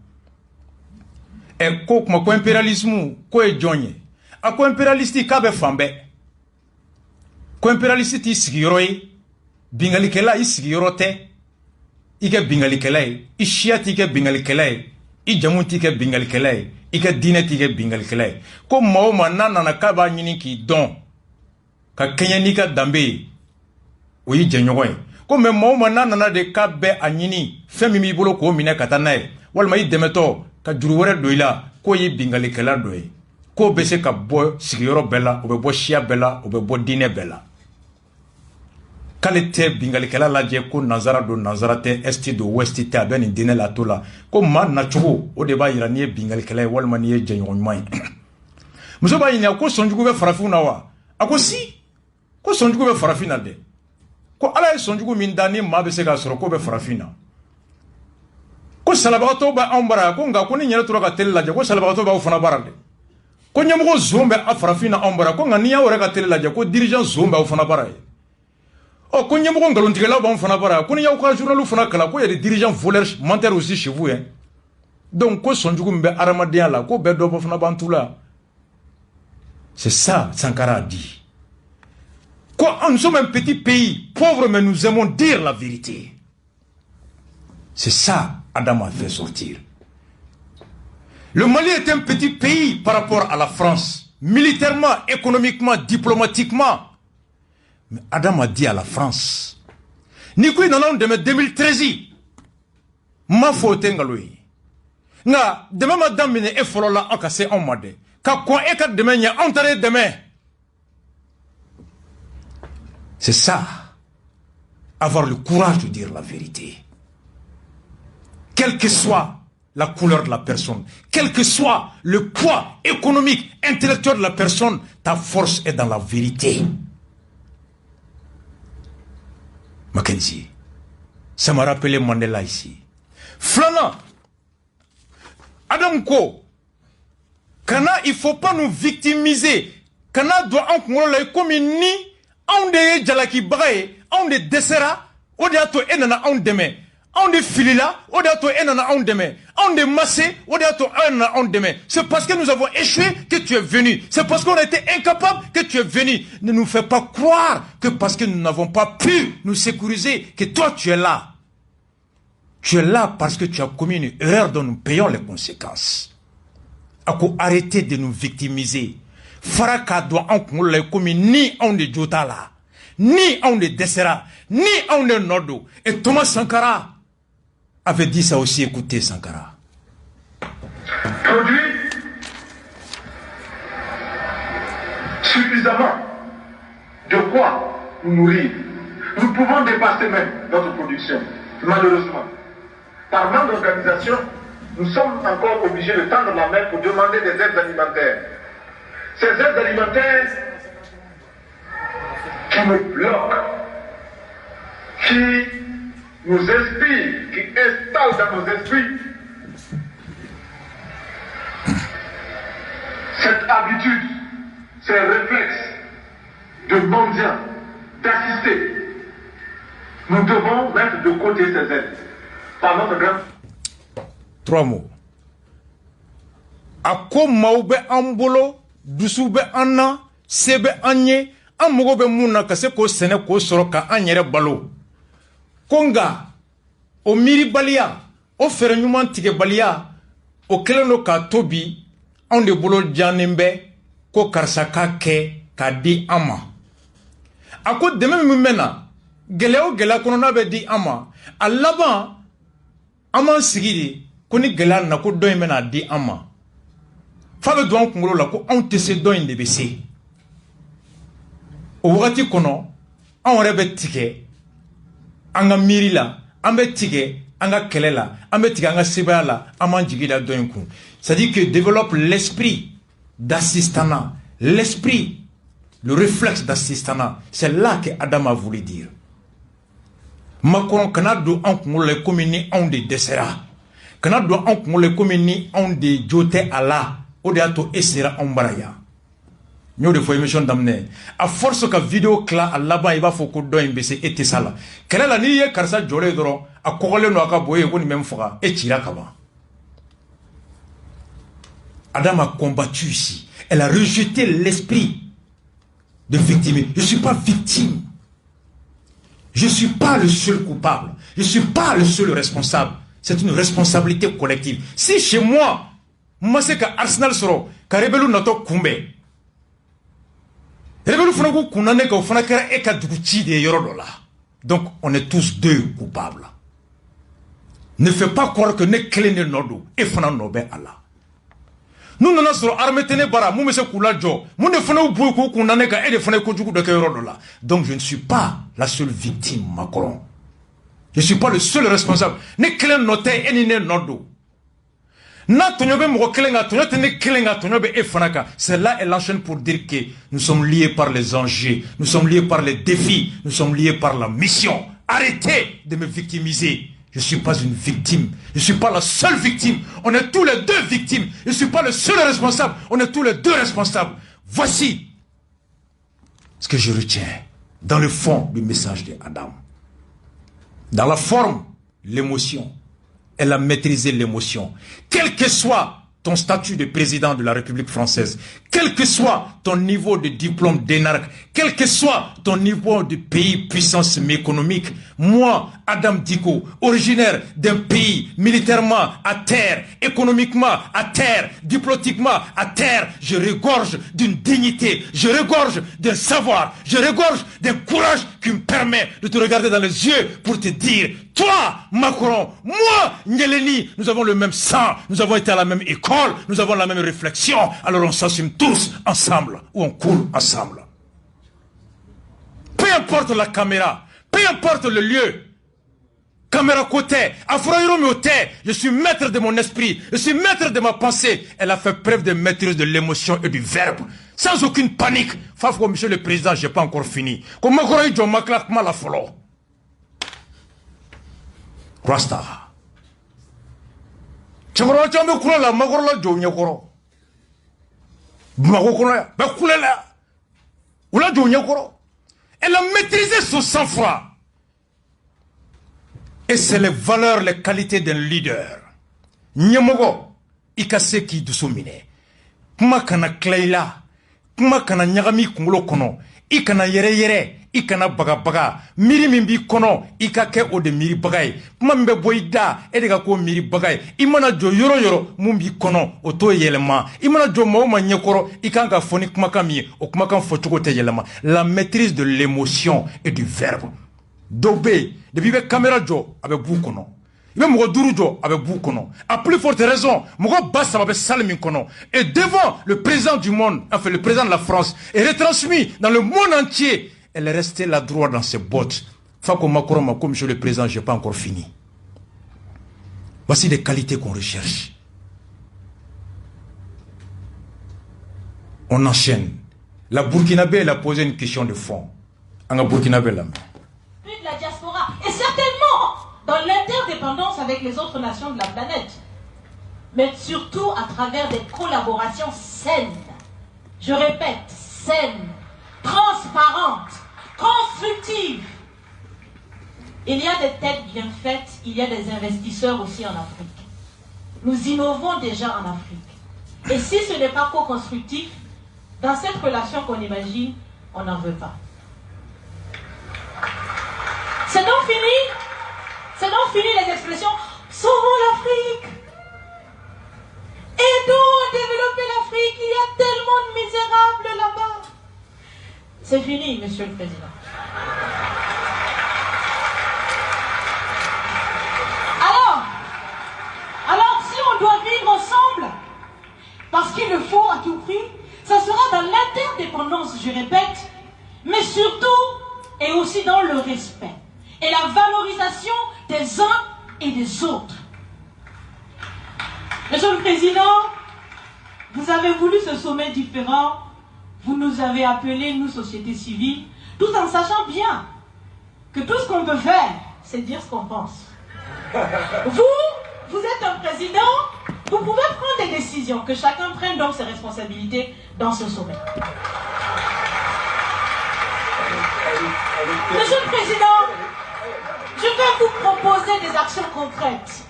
A: ko kuma ko imperialisme ko e jonye ako imperialisti ka be fambe ko imperialiste ti sigiro yi bingalikela i sigiro te ike bingalikela i shiati ke bingalikela i jamuti ke bingalikela ike dineti ke bingalikela ko maoma nana ka ba nyini ki don ka kenya ni ka dambe o yi jenyogo ko me maoma nana de ka be anyini femi mi bolo ko mine katana walma i demeto ka juru wore doila ko yi bingalikela doy ko be se ka bo sigiro bela o be bo shia bela o be bo dine bela k'ale tɛ bingalikɛla lajɛ ko nanzara don nanzara tɛ est don ouest tɛ a bɛ nin diinɛ la to la ko maa nacogo o de b'a yira n'i ye bingalikɛla ye walima n'i ye jɛɲɔgɔn ɲuman ye muso b'a ɲininka ko sɔnjugu bɛ farafinw na wa a ko si ko sɔnjugu bɛ farafin na dɛ ko ala ye sɔnjugu min da ni maa bɛ se k'a sɔrɔ ko bɛ farafin na ko salabagatɔw bɛ anw bara ko nka ko ni ɲɛnɛ tora ka teli lajɛ ko salabagatɔw b'aw fana bara dɛ ko ɲɛmɔgɔ zon bɛ a farafin na anw bara ko nka n'i y'aw yɛrɛ ka teli lajɛ ko dirigeant zon b'aw fana bara ye ɔ ko ɲɛmɔgɔ nkalontigɛlaw b'anw fana bara ko ni y'aw ka journaliw fana kalan ko y a des dirigeants voleurs menteurs aussi chez vous hein donc ko sɔnjugu min bɛ adamadenya la ko bɛɛ dɔ bɔ fana b'an tu la c'est ça Sankara a dit quoi nous sommes un petit pays pauvre mais nous aimons dire la vérité c'est ça Adam a fait sortir. Le Mali est un petit pays par rapport à la France, militairement, économiquement, diplomatiquement. Mais Adam a dit à la France, ni quoi non de 2013, ma faute ngaloui. Nga demain madame mine e folola akase on made. Ka quoi e ka demain ya entrer demain. C'est ça, avoir le courage de dire la vérité. Quelle que soit la couleur de la personne, quel que soit le poids économique, intellectuel de la personne, ta force est dans la vérité. Mackenzie, ça m'a rappelé Mandela ici. Flana, Adam Ko, Kana, il ne faut pas nous victimiser. Kana doit en congolais comme ni, on de jalaki brae, on de desera, on de ato enana on deme. On de filila, on de enana on deme. On de massé, on de ato enana on deme. C'est parce que nous avons échoué que tu es venu. C'est parce qu'on a été incapable que tu es venu. Ne nous fais pas croire que parce que nous n'avons pas pu nous sécuriser, que toi tu es là. Tu es là parce que tu as commis une erreur dont nous payons les conséquences. Ako arrêtez de nous victimiser. Faraka doit en congolais comme ni on de Jotala, ni on de Dessera, ni on de Nodo. Et Thomas Sankara avait dit ça aussi, écoutez Sankara.
E: Produit suffisamment de quoi nous nourrir. Nous pouvons dépasser même notre production, malheureusement. Par manque d'organisation, nous sommes encore obligés de tendre la main pour demander des aides alimentaires. Ces aides alimentaires qui nous bloquent, qui nous inspirent, qui installent dans nos esprits cette habitude, ces réflexes de mendiant, d'assister. Nous devons mettre de côté ces aides. Par notre grand...
A: 3 mots. Ako maube ambolo, dusube anna, sebe anye, amogobe muna kase ko sene ko soroka anyere balo. Konga, o miri balia, o fere nyuman tige balia, o keleno ka tobi, on de bolo janembe, ko karsaka ke, ka di ama. Ako deme mimena, geleo gela konona be di ama, alaba, ama sigidi, koni gela na ko doy mena di ama. Fabe douan kongolo la ko on te se doy de bese. O wakati kono, on rebe tike, anga miri la, ambe tike, anga kele la, ambe tike anga seba la, aman jigi la doy kun. C'est-à-dire que développe l'esprit d'assistanat, l'esprit, le réflexe d'assistanat. C'est là que Adam a voulu dire. Makon kana do an kongolo comme ni on de desera. Kana do an kongolo comme ni on de jote ala. O de ato esera on baraya. Nous de fois émission d'amener. À force que vidéo cla à là-bas il va faut que doit imbécile et te sala. Quelle est la ligne car ça jolé doro à kogole no aka boye ko ni même fera et tira kaba. Adam a combattu ici. Elle a rejeté l'esprit de victime. Je ne suis pas victime. Je ne suis pas le seul coupable. Je ne suis pas le seul responsable. C'est une responsabilité collective. Si chez moi, moi c'est que Arsenal soro, que rebelu nato kumbe. Rebelu funaku kunane ka funakera eka dukuchi de yorodola. Donc on est tous deux coupables. Ne fais pas croire que ne klene nodo et fana nobe Allah. Nous n'avons pas armé tene bara, nous sommes kula jo. Nous ne faisons pas beaucoup qu'on en est qu'à aider faire des conjugues de Kérodola. Donc je ne suis pas la seule victime, Macron. Je ne suis pas le seul responsable. Ne clé noté et ni ne nodo. Na tonyobe mo kelenga tonyote ne kelenga tonyobe e fanaka. C'est là elle enchaîne pour dire que nous sommes liés par les enjeux, nous sommes liés par les défis, nous sommes liés par la mission. Arrêtez de me victimiser. Je ne suis pas une victime. Je ne suis pas la seule victime. On est tous les deux victimes. Je ne suis pas le seul responsable. On est tous les deux responsables. Voici ce que je retiens dans le fond du message d'Adam. Dans la forme, l'émotion. Elle a maîtrisé l'émotion. Quel que soit ton statut de président de la République française, quel que soit ton niveau de diplôme d'énarque, quel que soit ton niveau de pays puissance économique, moi, Adam Dicko, originaire d'un pays militairement à terre, économiquement à terre, diplomatiquement à terre, je regorge d'une dignité, je regorge d'un savoir, je regorge d'un courage qui me permet de te regarder dans les yeux pour te dire, toi, Macron, moi, Nyeleni, nous avons le même sang, nous avons été à la même école, nous avons la même réflexion, alors on s'assume tous ensemble, ou on coule ensemble. Peu importe la caméra, peu importe le lieu, caméra côté, Afro-Europe côté, je suis maître de mon esprit, je suis maître de ma pensée. Elle a fait preuve de maîtrise de l'émotion et du verbe, sans aucune panique. Fafo, monsieur le président, j'ai pas encore fini. Comme Macron, il m'a claqué la follow. Rasta. Changoro chambe kula la magoro la jo nyakoro. Mago kono ya, ba kula la. Oula jo nyakoro. Elle a maîtrisé son sang-froid. Et c'est les valeurs, les qualités d'un leader. Nyamogo, ikase ki dusumine. Kuma kana kleila. Kuma kana nyagami kungulo kono. Ikana yere yere. Ikana baga baga. Miri mimbi kono. Ikake o de miri bagay. Kuma mbe boida. Edega ko miri bagay. Imana jo yoro yoro. Mumbi kono. Oto yelema. Imana jo maoma nyekoro. Ikanga foni kuma kami. O kuma kan fochogo te yelema. La maîtrise de l'émotion et du verbe. Dobé. Depuis que caméra jo avec vous kono. Il mo duru jo avec vous kono. À plus forte raison, mo bassa avec salmin kono. Et devant le président du monde, enfin le président de la France, et retransmis dans le monde entier, elle est restée là droit dans ses bottes. Fako Macron, comme monsieur le président, j'ai pas encore fini. Voici des qualités qu'on recherche. On enchaîne. La Burkinabé, elle a posé une question de fond. En Burkinabé, là.
C: De la diaspora et certainement dans l'interdépendance avec les autres nations de la planète, mais surtout à travers des collaborations saines, je répète, saines, transparentes, constructives. Il y a des têtes bien faites, il y a des investisseurs aussi en Afrique. Nous innovons déjà en Afrique. Et si ce n'est pas co-constructif, dans cette relation qu'on imagine, on n'en veut pas. C'est donc fini les expressions « Sauvons l'Afrique !» Aidons à développer l'Afrique, il y a tellement de misérables là-bas. C'est fini, monsieur le président. Alors si on doit vivre ensemble, parce qu'il le faut à tout prix, ça sera dans l'interdépendance, je répète, mais surtout et aussi dans le respect et la valorisation des uns et des autres. Monsieur le Président, vous avez voulu ce sommet différent, vous nous avez appelés, nous, société civile, tout en sachant bien que tout ce qu'on peut faire, c'est dire ce qu'on pense. Vous êtes un président, vous pouvez prendre des décisions, que chacun prenne donc ses responsabilités dans ce sommet. Monsieur le Président, je vais vous proposer des actions concrètes.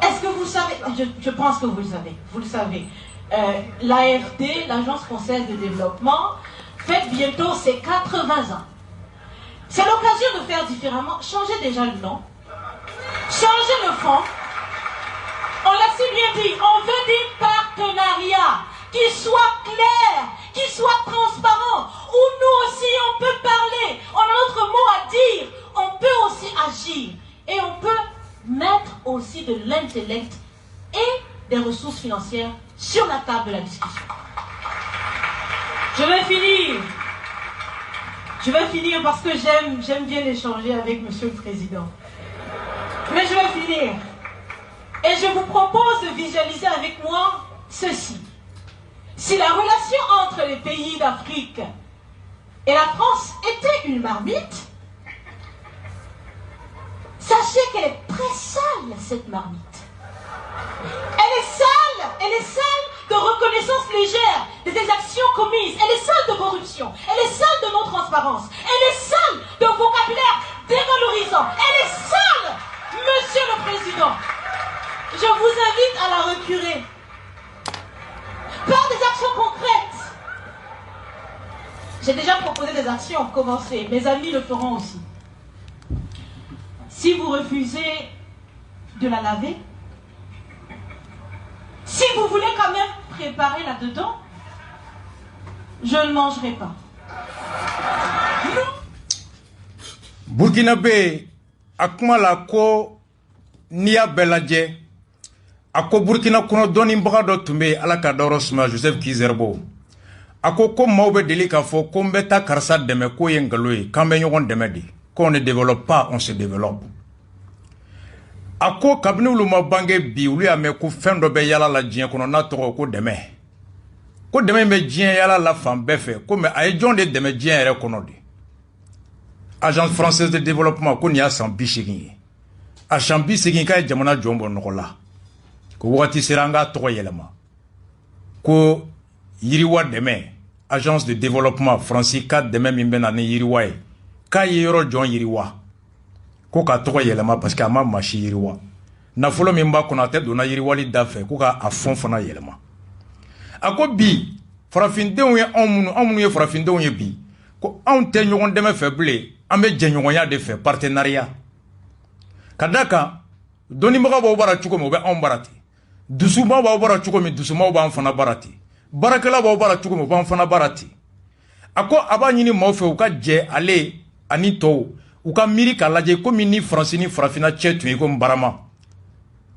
C: Est-ce que vous savez, je pense que vous le savez, l'AFD, l'Agence française de développement, fête bientôt ses 80 ans. C'est l'occasion de faire différemment, changer déjà le nom, changer le fond. On l'a si bien dit, on veut des partenariats qui soient clairs, qui soient transparents, où nous aussi on peut parler, on a notre mot à dire, on peut aussi agir et on peut mettre aussi de l'intellect et
G: des ressources financières sur la table de la discussion. Je vais finir. Je vais finir parce que j'aime bien échanger avec Monsieur le Président. Mais je vais finir. Et je vous propose de visualiser avec moi ceci. Si la relation entre les pays d'Afrique et la France était une marmite, sachez qu'elle est très sale, cette marmite. Elle est sale de reconnaissance légère des exactions commises, elle est sale de corruption, elle est sale de non-transparence, elle est sale de vocabulaire dévalorisant, elle est sale, Monsieur le Président. Je vous invite à la recurer par des actions concrètes. J'ai déjà proposé des actions, commencez, mes amis le feront aussi. Si vous refusez de la laver, si vous voulez quand même préparer là-dedans, je ne mangerai pas.
A: Burkinabé, akuma la ko niya beladje, ako Burkina kono doni mbaga do tumbe ala ka doro suma Joseph Kizerbo. Ako ko maube deli ka fo ko mbeta karsa deme ko yengaloy kambe nyogon deme di. Qu'on ne développe pas, on se développe. Ako kabini ulu mabange bi ulu ya me ku fendo be yala la djien kono na toko ko deme. Ko deme me djien yala la fan befe ko me ay jonde deme djien ere kono di. Agence française de développement ko ni a san bishigi. A chambi sigi kay jamana jombo nokola. Ko wati seranga toko yelema. Ko yiriwa deme agence de développement français 4 deme mimbena ni yiriwa e. Ka yero jon yiriwa. Ko ka togo yelema parce que ama machi yiriwa. Na folo mimba konate dona yiriwali dafe ko ka afon fona yelema. Ako bi farafindenw ye anw ye farafindenw ye bi ko anw te ɲɔgɔn dɛmɛ fɛ bilen an bɛ jɛɲɔgɔnya de fɛ partenariat. Ka da kan dɔnnibaga b'aw bara cogo min o bɛ anw bara ten. Dusubaw b'aw bara cogo min dusumaw b'an fana bara ten. Baarakɛla b'aw bara cogo min o b'an fana bara ten. A ko a b'a ɲini maaw fɛ u ka jɛ ale ani tɔw u ka miiri k'a lajɛ komi ni Faransi ni Farafina cɛ tun ye ko barama.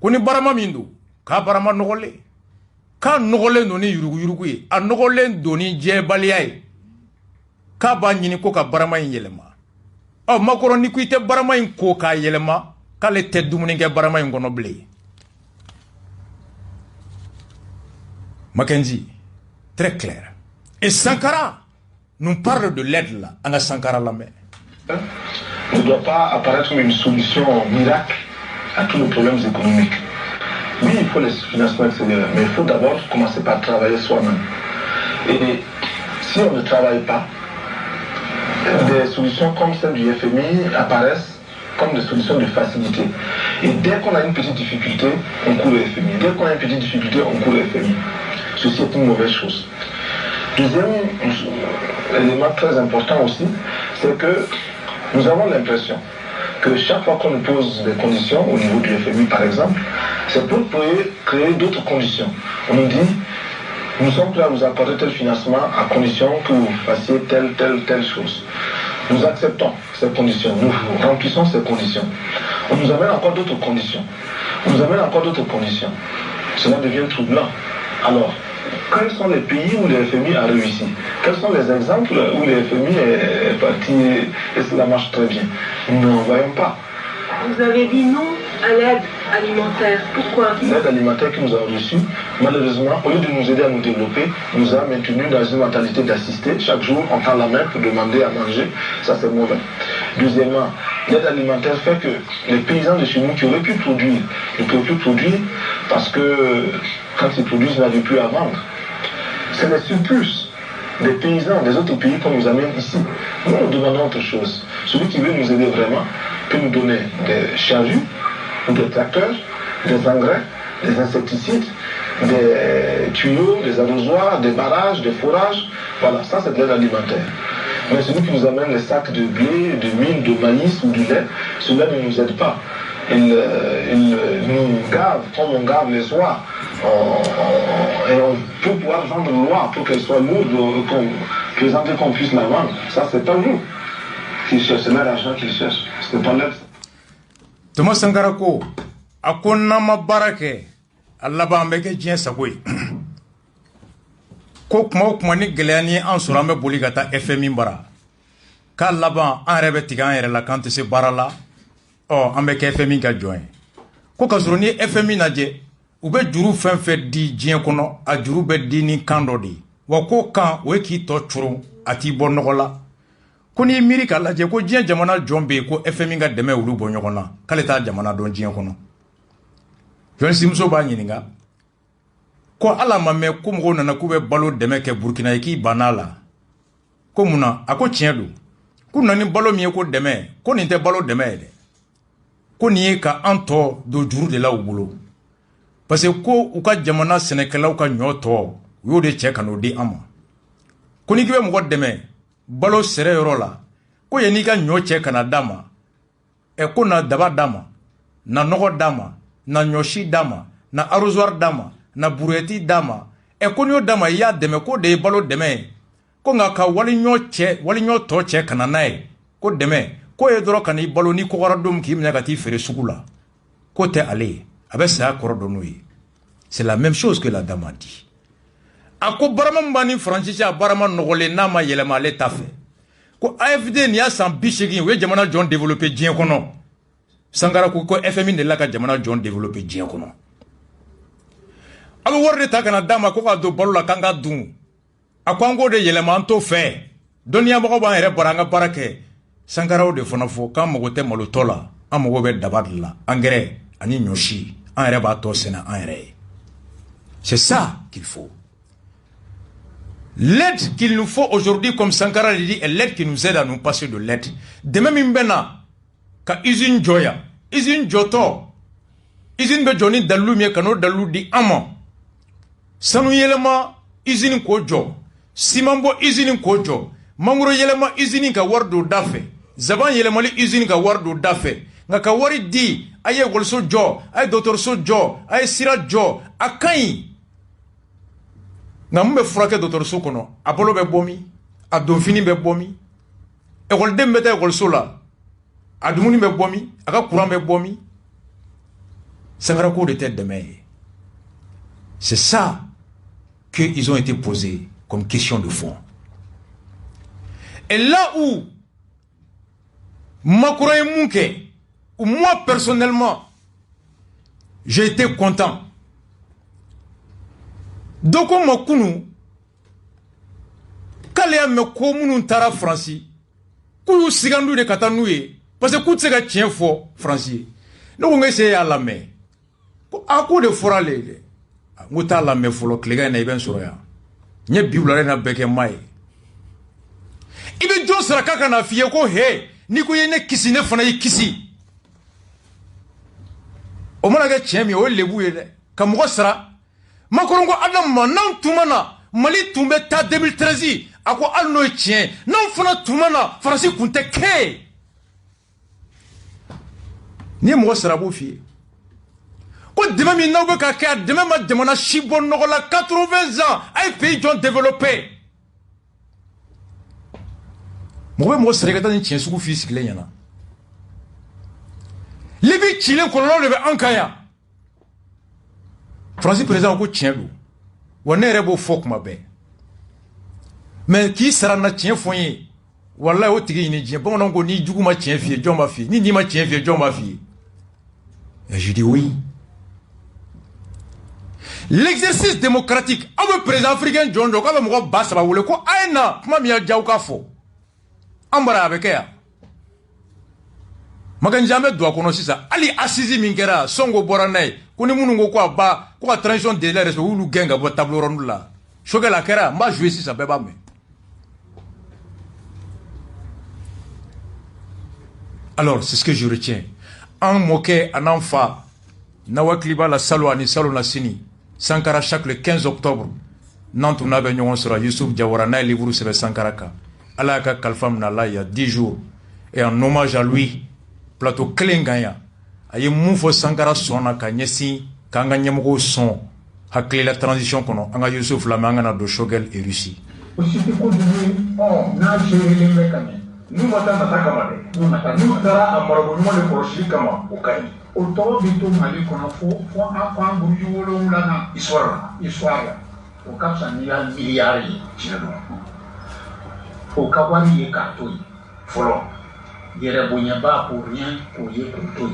A: Ko ni barama min don k'a barama nɔgɔlen. K'a nɔgɔlen don ni yurugu ye a nɔgɔlen don ni jɛbaliya ye. K'a b'a ɲini ko ka barama in yɛlɛma. Ɔ Makɔrɔ ni ko i tɛ barama in ko k'a yɛlɛma k'ale tɛ dumuni kɛ barama in kɔnɔ bilen. Mackenzie, très clair. Et Sankara nous parle de l'aide là, en a Sankara la main.
E: Ne doit pas apparaître comme une solution miracle à tous les problèmes économiques. Oui, il faut les financements extérieurs, mais il faut d'abord commencer par travailler soi-même. Et si on ne travaille pas, des solutions comme celle du FMI apparaissent comme des solutions de facilité. Et dès qu'on a une petite difficulté, on court au FMI. Dès qu'on a une petite difficulté, on court au FMI. Ceci est une mauvaise chose. Deuxième élément très important aussi, c'est que nous avons l'impression que chaque fois qu'on nous pose des conditions, au niveau du FMI par exemple, c'est pour créer d'autres conditions. On nous dit, nous sommes prêts à vous accorder tel financement à condition que vous fassiez telle chose. Nous acceptons ces conditions, nous remplissons ces conditions. On nous amène encore d'autres conditions. On nous amène encore d'autres conditions. Cela devient troublant. Alors, quels sont les pays où le FMI a réussi? Quels sont les exemples où le FMI est parti et cela marche très bien? Nous n'en voyons pas.
F: Vous avez dit non à l'aide alimentaire. Pourquoi?
E: L'aide alimentaire que nous avons reçue, malheureusement, au lieu de nous aider à nous développer, nous a maintenus dans une mentalité d'assister. Chaque jour, on tend la main pour demander à manger. Ça, c'est mauvais. Deuxièmement, l'aide alimentaire fait que les paysans de chez nous qui auraient pu produire, ne peuvent plus produire parce que quand ils produisent, ils n'arrivent plus à vendre. C'est les surplus des paysans des autres pays qu'on nous amène ici. Nous, nous demandons autre chose. Celui qui veut nous aider vraiment peut nous donner des charrues, des tracteurs, des engrais, des insecticides, des tuyaux, des arrosoirs, des barrages, des forages. Voilà, ça c'est de l'aide alimentaire. Mais celui qui nous amène les sacs de blé, de mil, de maïs ou du lait, cela ne nous aide pas. Il nous gave comme on gave les oies. Et on peut pouvoir vendre l'oie pour qu'elle soit lourde, présenter qu'on puisse la vendre. Ça, c'est pas nous qui cherchent, c'est l'argent qu'ils cherchent. C'est pas l'aide.
A: Thomas Sankara ko, ako nama barake, laban bɛ kɛ diɲɛ sago ye ko kuma o kuma ni gɛlɛya ni an sɔrɔ an bɛ boli ka taa FMI bara k'a laban an yɛrɛ bɛ tigɛ an yɛrɛ la k'an tɛ se baara la an bɛ kɛ FMI ka jɔn ye ko ka sɔrɔ ni FMI lajɛ u bɛ juru fɛn fɛn di diɲɛ kɔnɔ a juru bɛ di ni kan dɔ de ye wa ko kan o ye k'i tɔ coro a t'i bɔ nɔgɔ la ko n'i miiri k'a lajɛ ko diɲɛ jamana jɔn bɛ yen ko FMI ka dɛmɛ olu bɔ ɲɔgɔn na k'ale t'a jamana dɔn diɲɛ kɔnɔ jɔnsimuso b'a ɲininka ko ala ma mɛn ko mɔgɔw nana k'u bɛ balo dɛmɛ kɛ Burkina ye k'i banna la ko mun na a ko tiɲɛ don k'u nana ni balo min ye ko dɛmɛ ko nin tɛ balo dɛmɛ ye dɛ ko nin ye ka an tɔ don juru de la u bolo parce que ko u ka jamana sɛnɛkɛlaw ka ɲɔ tɔ u y'o de cɛ ka n'o di an ma ko n'i k'i bɛ mɔgɔ dɛmɛ balo sɛrɛ yɔrɔ la ko yan'i ka ɲɔ cɛ kana d'a ma ko na daba d'a ma na nɔgɔ d'a ma na ɲɔsi d'a ma na arrosoir d'a ma na burueti d'a ma ko n'i y'o d'a ma i y'a dɛmɛ ko de ye balo dɛmɛ ye ko nka ka wali ɲɔ tɔ cɛ kana n'a ye ko dɛmɛ ko ye dɔrɔn ka n'i balo ni kɔgɔra don k'i minɛ ka t'i feere sugu la ko tɛ ale ye a bɛ saya kɔrɔ dɔn n'o ye c'est la même chose que la dame a dit a ko barama min b'a ni Faransi cɛ a barama nɔgɔlen n'a ma yɛlɛma ale ta fɛ ko AFD nin y'a san 80 u ye jamana jɔn développé diɲɛ kɔnɔ Sankara ko FMI de la ka jamana jɔn développé diɲɛ kɔnɔ a bɛ wari de ta ka na d'a ma ko k'a don balo la k'an ka dun a ko an k'o de yɛlɛma an t'o fɛ dɔnniyamɔgɔw b'an yɛrɛ bara an ka baara kɛ Sankaraw de fana fɔ k'an mago tɛ malotɔ la an mago bɛ daba de la engrais ani ɲɔsi an yɛrɛ b'a tɔ sɛnɛ an yɛrɛ ye c'est ça qu'il faut. L'aide qu'il nous faut aujourd'hui, comme Sankara l'a dit, est l'aide qui nous aide à nous passer de l'aide. Demain, mimbena, ka usine joya, usine joto, usine be joni dalu miye kano dalu di ama. Sanu yelema usine kojo, simambo usine kojo, mangoro yelema usine ka wardo dafe, zaban yelema li usine ka wardo dafe. Nga ka wari di, aye wolso jo, aye docteur so jo, aye sira jo, akayi. Nga mbe furake docteur so kono, apolo be bomi, a donfini be bomi, ekol dem beta ekol so la, a dumuni be bomi, aka courant be bomi. Sankara ko de tête de mer. C'est ça qu'ils ont été posés comme question de fond. Et là où Makura et Mouke, où moi personnellement, j'ai été content. Donc on m'a connu, quand les me communent tara Franci, kou sigandou de katanouye, parce que kou tsega tien fo Franci. Donc on essaye à la main. A coup de forale, mouta la main folo klega na iben soroya. Nye biblare na beke mai. Ibe John Sraka na fiye ko he, ni ko yene kisi ne fana yi kisi. O mana ga tien mi o lebu yele, ka mo sra. Makorongo Adam nan tumana Mali tumbe ta 2013 ako alno tien nan fana tumana Franci kunte ke ni mo srabo fi ko dema mi nawbe ka ka dema ma demana shibon no la 80 ans ay pays ont développé mo sregata ni tien suku fi sikle yana libi chile ko lo le ankaya Franci président ko tien do wona rebo fok mabe mais qui sera na tien foye wallahi o tigi ni tien bon ko ni juguma tien fie joma fie ni ma tien fie joma fie et je dis oui. L'exercice démocratique avec président africain John Joko ba mo ba saba wole ko aina kuma mi jaw ka fo ambara avec ya magan jamais doit connaître ça ali assisi mingera songo boranay kuni munungo ko ba ko transition de l'air so ulu genga bo tableau rond là choque la kera m'a joué si ça beba me alors c'est ce que je retiens en moqué en enfa nawakliba la salwa ni salo na sini Sankara chaque le 15 octobre nantu na be nyon sura Youssouf Diawara na livre sebe Sankara ka ala ka kalfam na la il y a 10 jours et en hommage à lui plateau Klenganya aye moufo Sankara sona ka nyesi kanga nyamugo son hakle la transition kono anga Youssouf la manga na do Shogel et Russie
H: nous matana takamane nous tara amarago nous le projet kama okai
I: auto bito mali kono fo afa burju wolo mulana histoire o kapsa ni al milliards
H: chino
I: o kawari ye kartoy
H: folo
I: yere bonya ba pour rien pour ye kartoy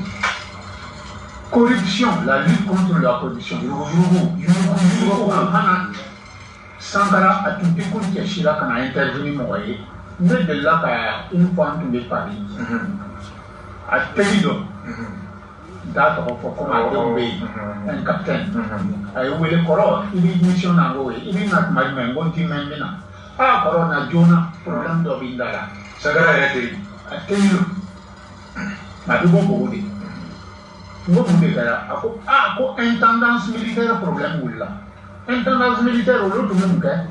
I: corruption, la lutte contre la corruption. Sankara a tout écouté que Chirac a intervenu moyen. Mais de là qu'à une fois tout les paris. À Pélido. D'accord, pour commander un capitaine. À où les corps, il est mission à l'eau. Il est notre mari, bon team maintenant. Ah, corona, Jonah, problème d'Obindala.
H: Sankara a été
I: à Pélido. Ma double beaucoup. Vous dire que intendance militaire problème ou là intendance militaire au l'autre même cas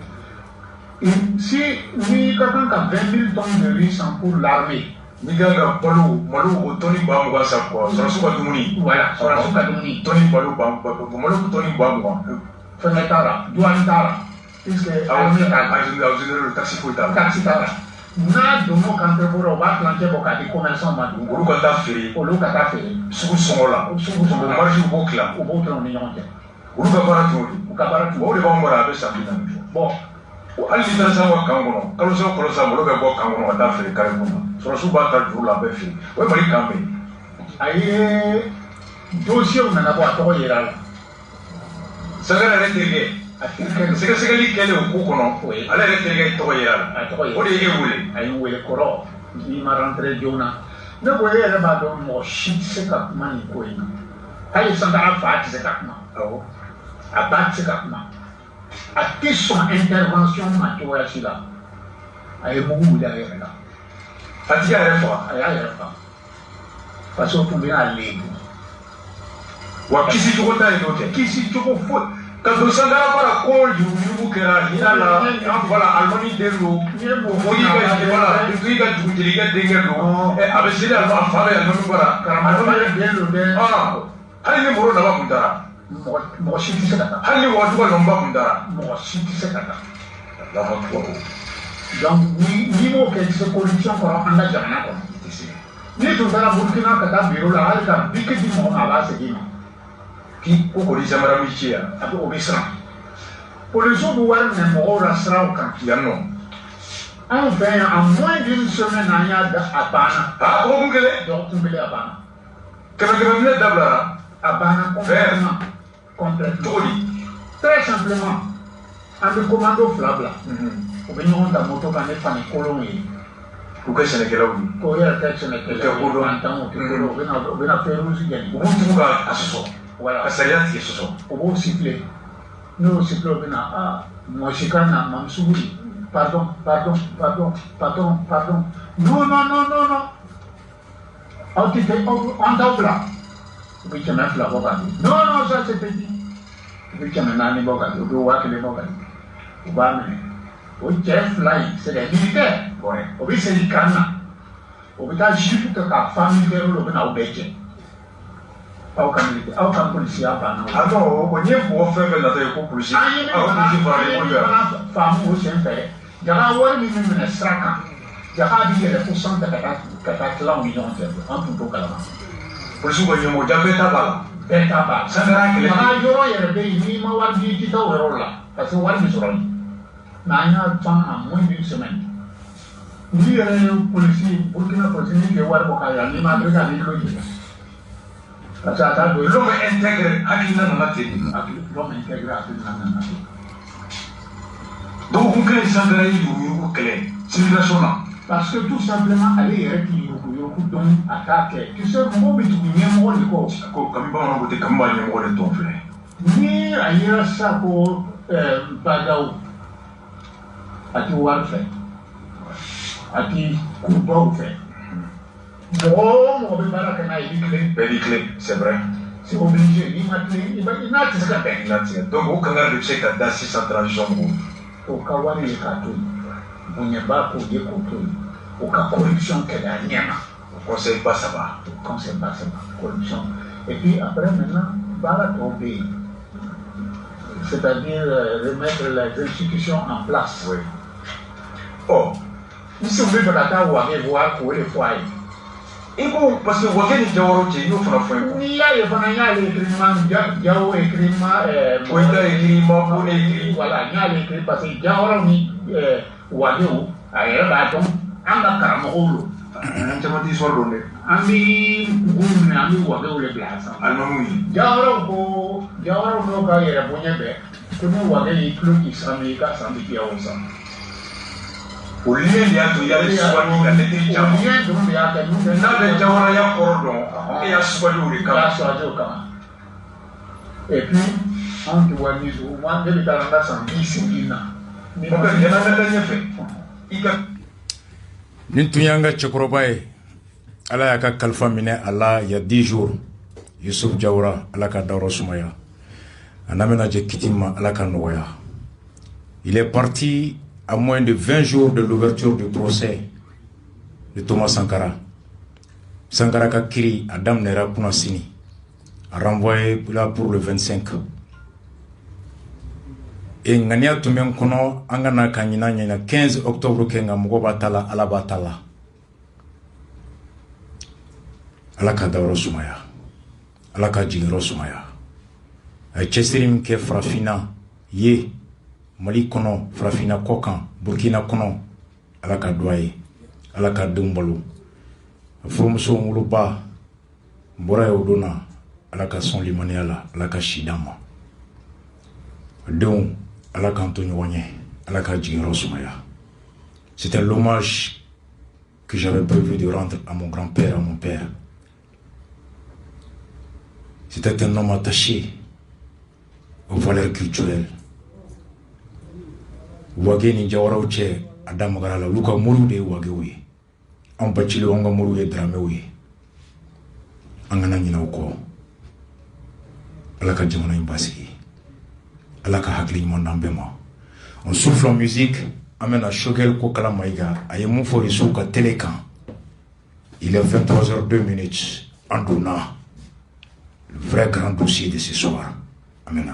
I: si ni quelqu'un qui a 20 000 tonnes de riz sans pour l'armée
H: ni ganga malo toni bamwa sa quoi ça se passe dumuni
I: voilà ça se passe dumuni
H: toni malo toni bamwa
I: fenetara douantara puisque armée
H: a taxi
I: tara na domo kanté boro ba plancher bokati commerçant madu
H: olu ka taa feere
I: olu ka taa feere
H: sugu sɔngɔ la marché u b'o tila
I: u b'o tila ni ɲɔgɔn cɛ
H: olu ka baara t'o de
I: u ka baara t'o
H: o de b'anw bɔra a bɛ san 40 fɔ
I: bon
H: hali ni taara s'anw ka kan kɔnɔ kalosa o kalosa malo bɛ bɔ kan kɔnɔ ka taa feere kare kɔnɔ sɔrɔsiw b'a ta juru la a bɛ feere o ye Mali kan bɛɛ
I: a ye dossier nana bɔ a tɔgɔ yera la
H: Sankara yɛrɛ terikɛ sɛgɛsɛgɛli kɛlen o ko kɔnɔ ale yɛrɛ terikɛ tɔgɔ yera la o de ye e wele
I: a ye n wele kɔrɔ n'i ma rentré joona ne ko e yɛrɛ b'a dɔn mɔgɔ si tɛ se ka kuma nin ko in na hali Sankara fa tɛ se ka kuma a ba tɛ se ka kuma a tɛ sɔn intervention ma cogoya si la a ye mugu wuli a yɛrɛ la
H: a tigi y'a yɛrɛ faga
I: a y'a yɛrɛ faga parce que o tun bɛ n'a lebu
H: wa kisi cogo t'a ye n'o tɛ
I: kisi cogo foyi
H: ka don Sankara bara ko yugu kɛra hinɛ la an fɔla alimami den don o y'i ka dugutigikɛ denkɛ don a bɛ seli a fa bɛ alimami bara
I: karamɔgɔ yɛrɛ den don dɛ
H: hali ni mɔgɔ naba kun taara
I: mɔgɔ si tɛ se ka taa
H: hali ni wagadugu nɔnba kun taara
I: mɔgɔ si tɛ se ka taa
H: donc
I: n'i m'o kɛ i tɛ se corruption kɔrɔ an ka jamana kɔnɔ n'i tun taara Burkina ka taa bureau la hali ka bike di mɔgɔ ma a b'a segin ma
H: ki ko kɔni samara mi ci yan
I: a bɛ o bɛ siran polisiw bɛ wari minɛ mɔgɔw la siraw kan
H: yan nɔ
I: anw fɛ yan en moins d'une semaine an y'a da a banna
H: dɔgɔkun kelen
I: a banna
H: kɛmɛ minɛ dabilara
I: a banna complètement
H: cogo di
I: très simplement an bɛ commando fila bila u bɛ ɲɔgɔn ta moto kan ne fani kolon ye
H: k'u kɛ sɛnɛkɛlaw ye
I: k'o yɛrɛ kɛ sɛnɛkɛlaw ye an tan o tɛ kolon u bɛ na fɛn rouge gɛn
H: u b'u tugu ka sɔsɔ
I: voilà
H: ka sariya tigɛ sɔsɔ
I: u b'o siffler n'o siffler u bɛ na mɔgɔ si ka na Mamsugu pardon non aw tɛ fɛ an t'aw bila u bɛ 100 fila bɔ ka di non ça c'est petit u bɛ 400 bɔ ka di u bɛ 1000 bɔ ka di u b'a minɛ o cɛ fila in c'est des militaires o bɛ segin kan na o bɛ taa juge kɛ ka fa militaire o bɛ na aw bɛɛ cɛ aw ka polisiya banna
H: a non o n'i ye mɔgɔ fɛn fɛn natɔ ye ko polisi
I: an ye ne fana faamu o sen fɛ Jaga wari min minɛ sira kan Jaga bɛ yɛlɛ fo sanfɛ ka taa tila u ni ɲɔgɔn cɛ an tun t'o kalama
H: polisiw ka ɲɛmɔgɔja bɛɛ ta b'a la
I: bɛɛ ta b'a la
H: Sankara kɛlɛ
I: Jaga yɔrɔ yɛrɛ bɛ yen n'i ma wari di i tɛ taa o yɔrɔ la parce que wari bɛ sɔrɔ yen mais an y'a fan en moins d'une semaine n'i yɛrɛ ye polisi Burkina polisi n'i tɛ wari bɔ k'a yira n'i ma dɔrɔn k'a b'i tulo jigin parce que a t'a dɔn
H: l'homme intègre hakilina nana ten
I: l'homme intègre hakilina nana ten
H: dɔgɔkun kelen Sankara ye yugu kɛlɛ civilisation na
I: parce que tout simplement ale yɛrɛ k'i yugu dɔn a t'a kɛ tu sais mɔgɔw bɛ tugu ɲɛmɔgɔ de kɔ
H: ko kami bamananw ko ten kami b'a ɲɛmɔgɔ de tɔn filɛ
I: ni a yera sisan ko Badaw a ti wari fɛ a ti kubaw fɛ mɔgɔ o mɔgɔ bɛ baara kɛ n'a ye i b'i tilen
H: bɛɛ b'i tilen c'est vrai
I: c'est obligé n'i ma tilen i n'a tɛ se ka bɛn
H: i n'a tigɛ donc o kankari de bɛ se ka da sisan transition mɔgɔw
I: o ka wari ye k'a to yen bonyaba k'o ye k'o to yen o ka corruption kɛlɛ a ɲɛ ma
H: conseil ba saba
I: corruption et puis après maintenant baara tɔw bɛ yen c'est-à-dire remettre les institutions en place
H: oui
I: si on veut la ta wa voir pour les foyers
H: iko parce que wa gani jawro ci yo fana fo ko
I: ni ya fana ya le écriment jawo écriment
H: pointa écriment pour écrit
I: voilà ya le écrit parce que jawro ni wa do ayera ba ton anga karamolo
H: tama di sordo ne
I: ami gumne ami wa do le blasa
H: almamu
I: jawro no ka yera bonya be ko no wa ga iklo ki sami ka sami ki awonsa
H: o lien de ato ya le swani la de jama
I: lien dum ya ka nu
H: na de jawara ya kordo e ya swani o le
I: ya
H: kama
I: swani o kama et puis on te voit ni zo moi de ta randa san bisina
H: ni ko de na da nyefe ika
A: nin tun y'an ka cɛkɔrɔba ye ala y'a ka kalifa minɛ a la il y a 10 jours Yusuf Jawara ala ka dayɔrɔ sumaya a n'a bɛna jɛ kiti ma ala ka nɔgɔya. Il est parti à moins de 20 jours de l'ouverture du procès de Thomas Sankara. Sankara ka kiri a daminɛra kunna sini a renvoyé là pour le 25. Et ŋaniya tun bɛ n kɔnɔ an ka na ka ɲina 15 octobre kɛ nka mɔgɔ b'a ta la ala b'a ta la. Ala ka dayɔrɔ sumaya ala ka jiginyɔrɔ sumaya a ye cɛsiri min kɛ farafinna ye Mali kɔnɔ farafinna kɔ kan Burkina kɔnɔ ala ka do a ye ala ka denw balo a furumuso woloba n bɔra ye o don na ala ka sɔn limaniya la ala ka si d'an ma a denw ala k'an to ɲɔgɔn ye ala ka jiginyɔrɔ sumaya. C'était l'hommage que j'avais prévu de rendre à mon grand-père, à mon père. C'était un homme attaché aux valeurs culturelles. Wage ni jawaraw cɛ a da magara la olu ka moriw de ye wagew ye anw Bacili anw ka moriw ye Daramew ye an kana ɲinɛ o kɔ ala ka jamana in basigi ala ka hakili ɲuman d'an bɛɛ ma. On souffle en musique an bɛna Choguel Kokala Maïga a ye mun fɔ Réseau ka télé kan. Il est 23h02 en donnant le vrai grand dossier de ce soir. Amen.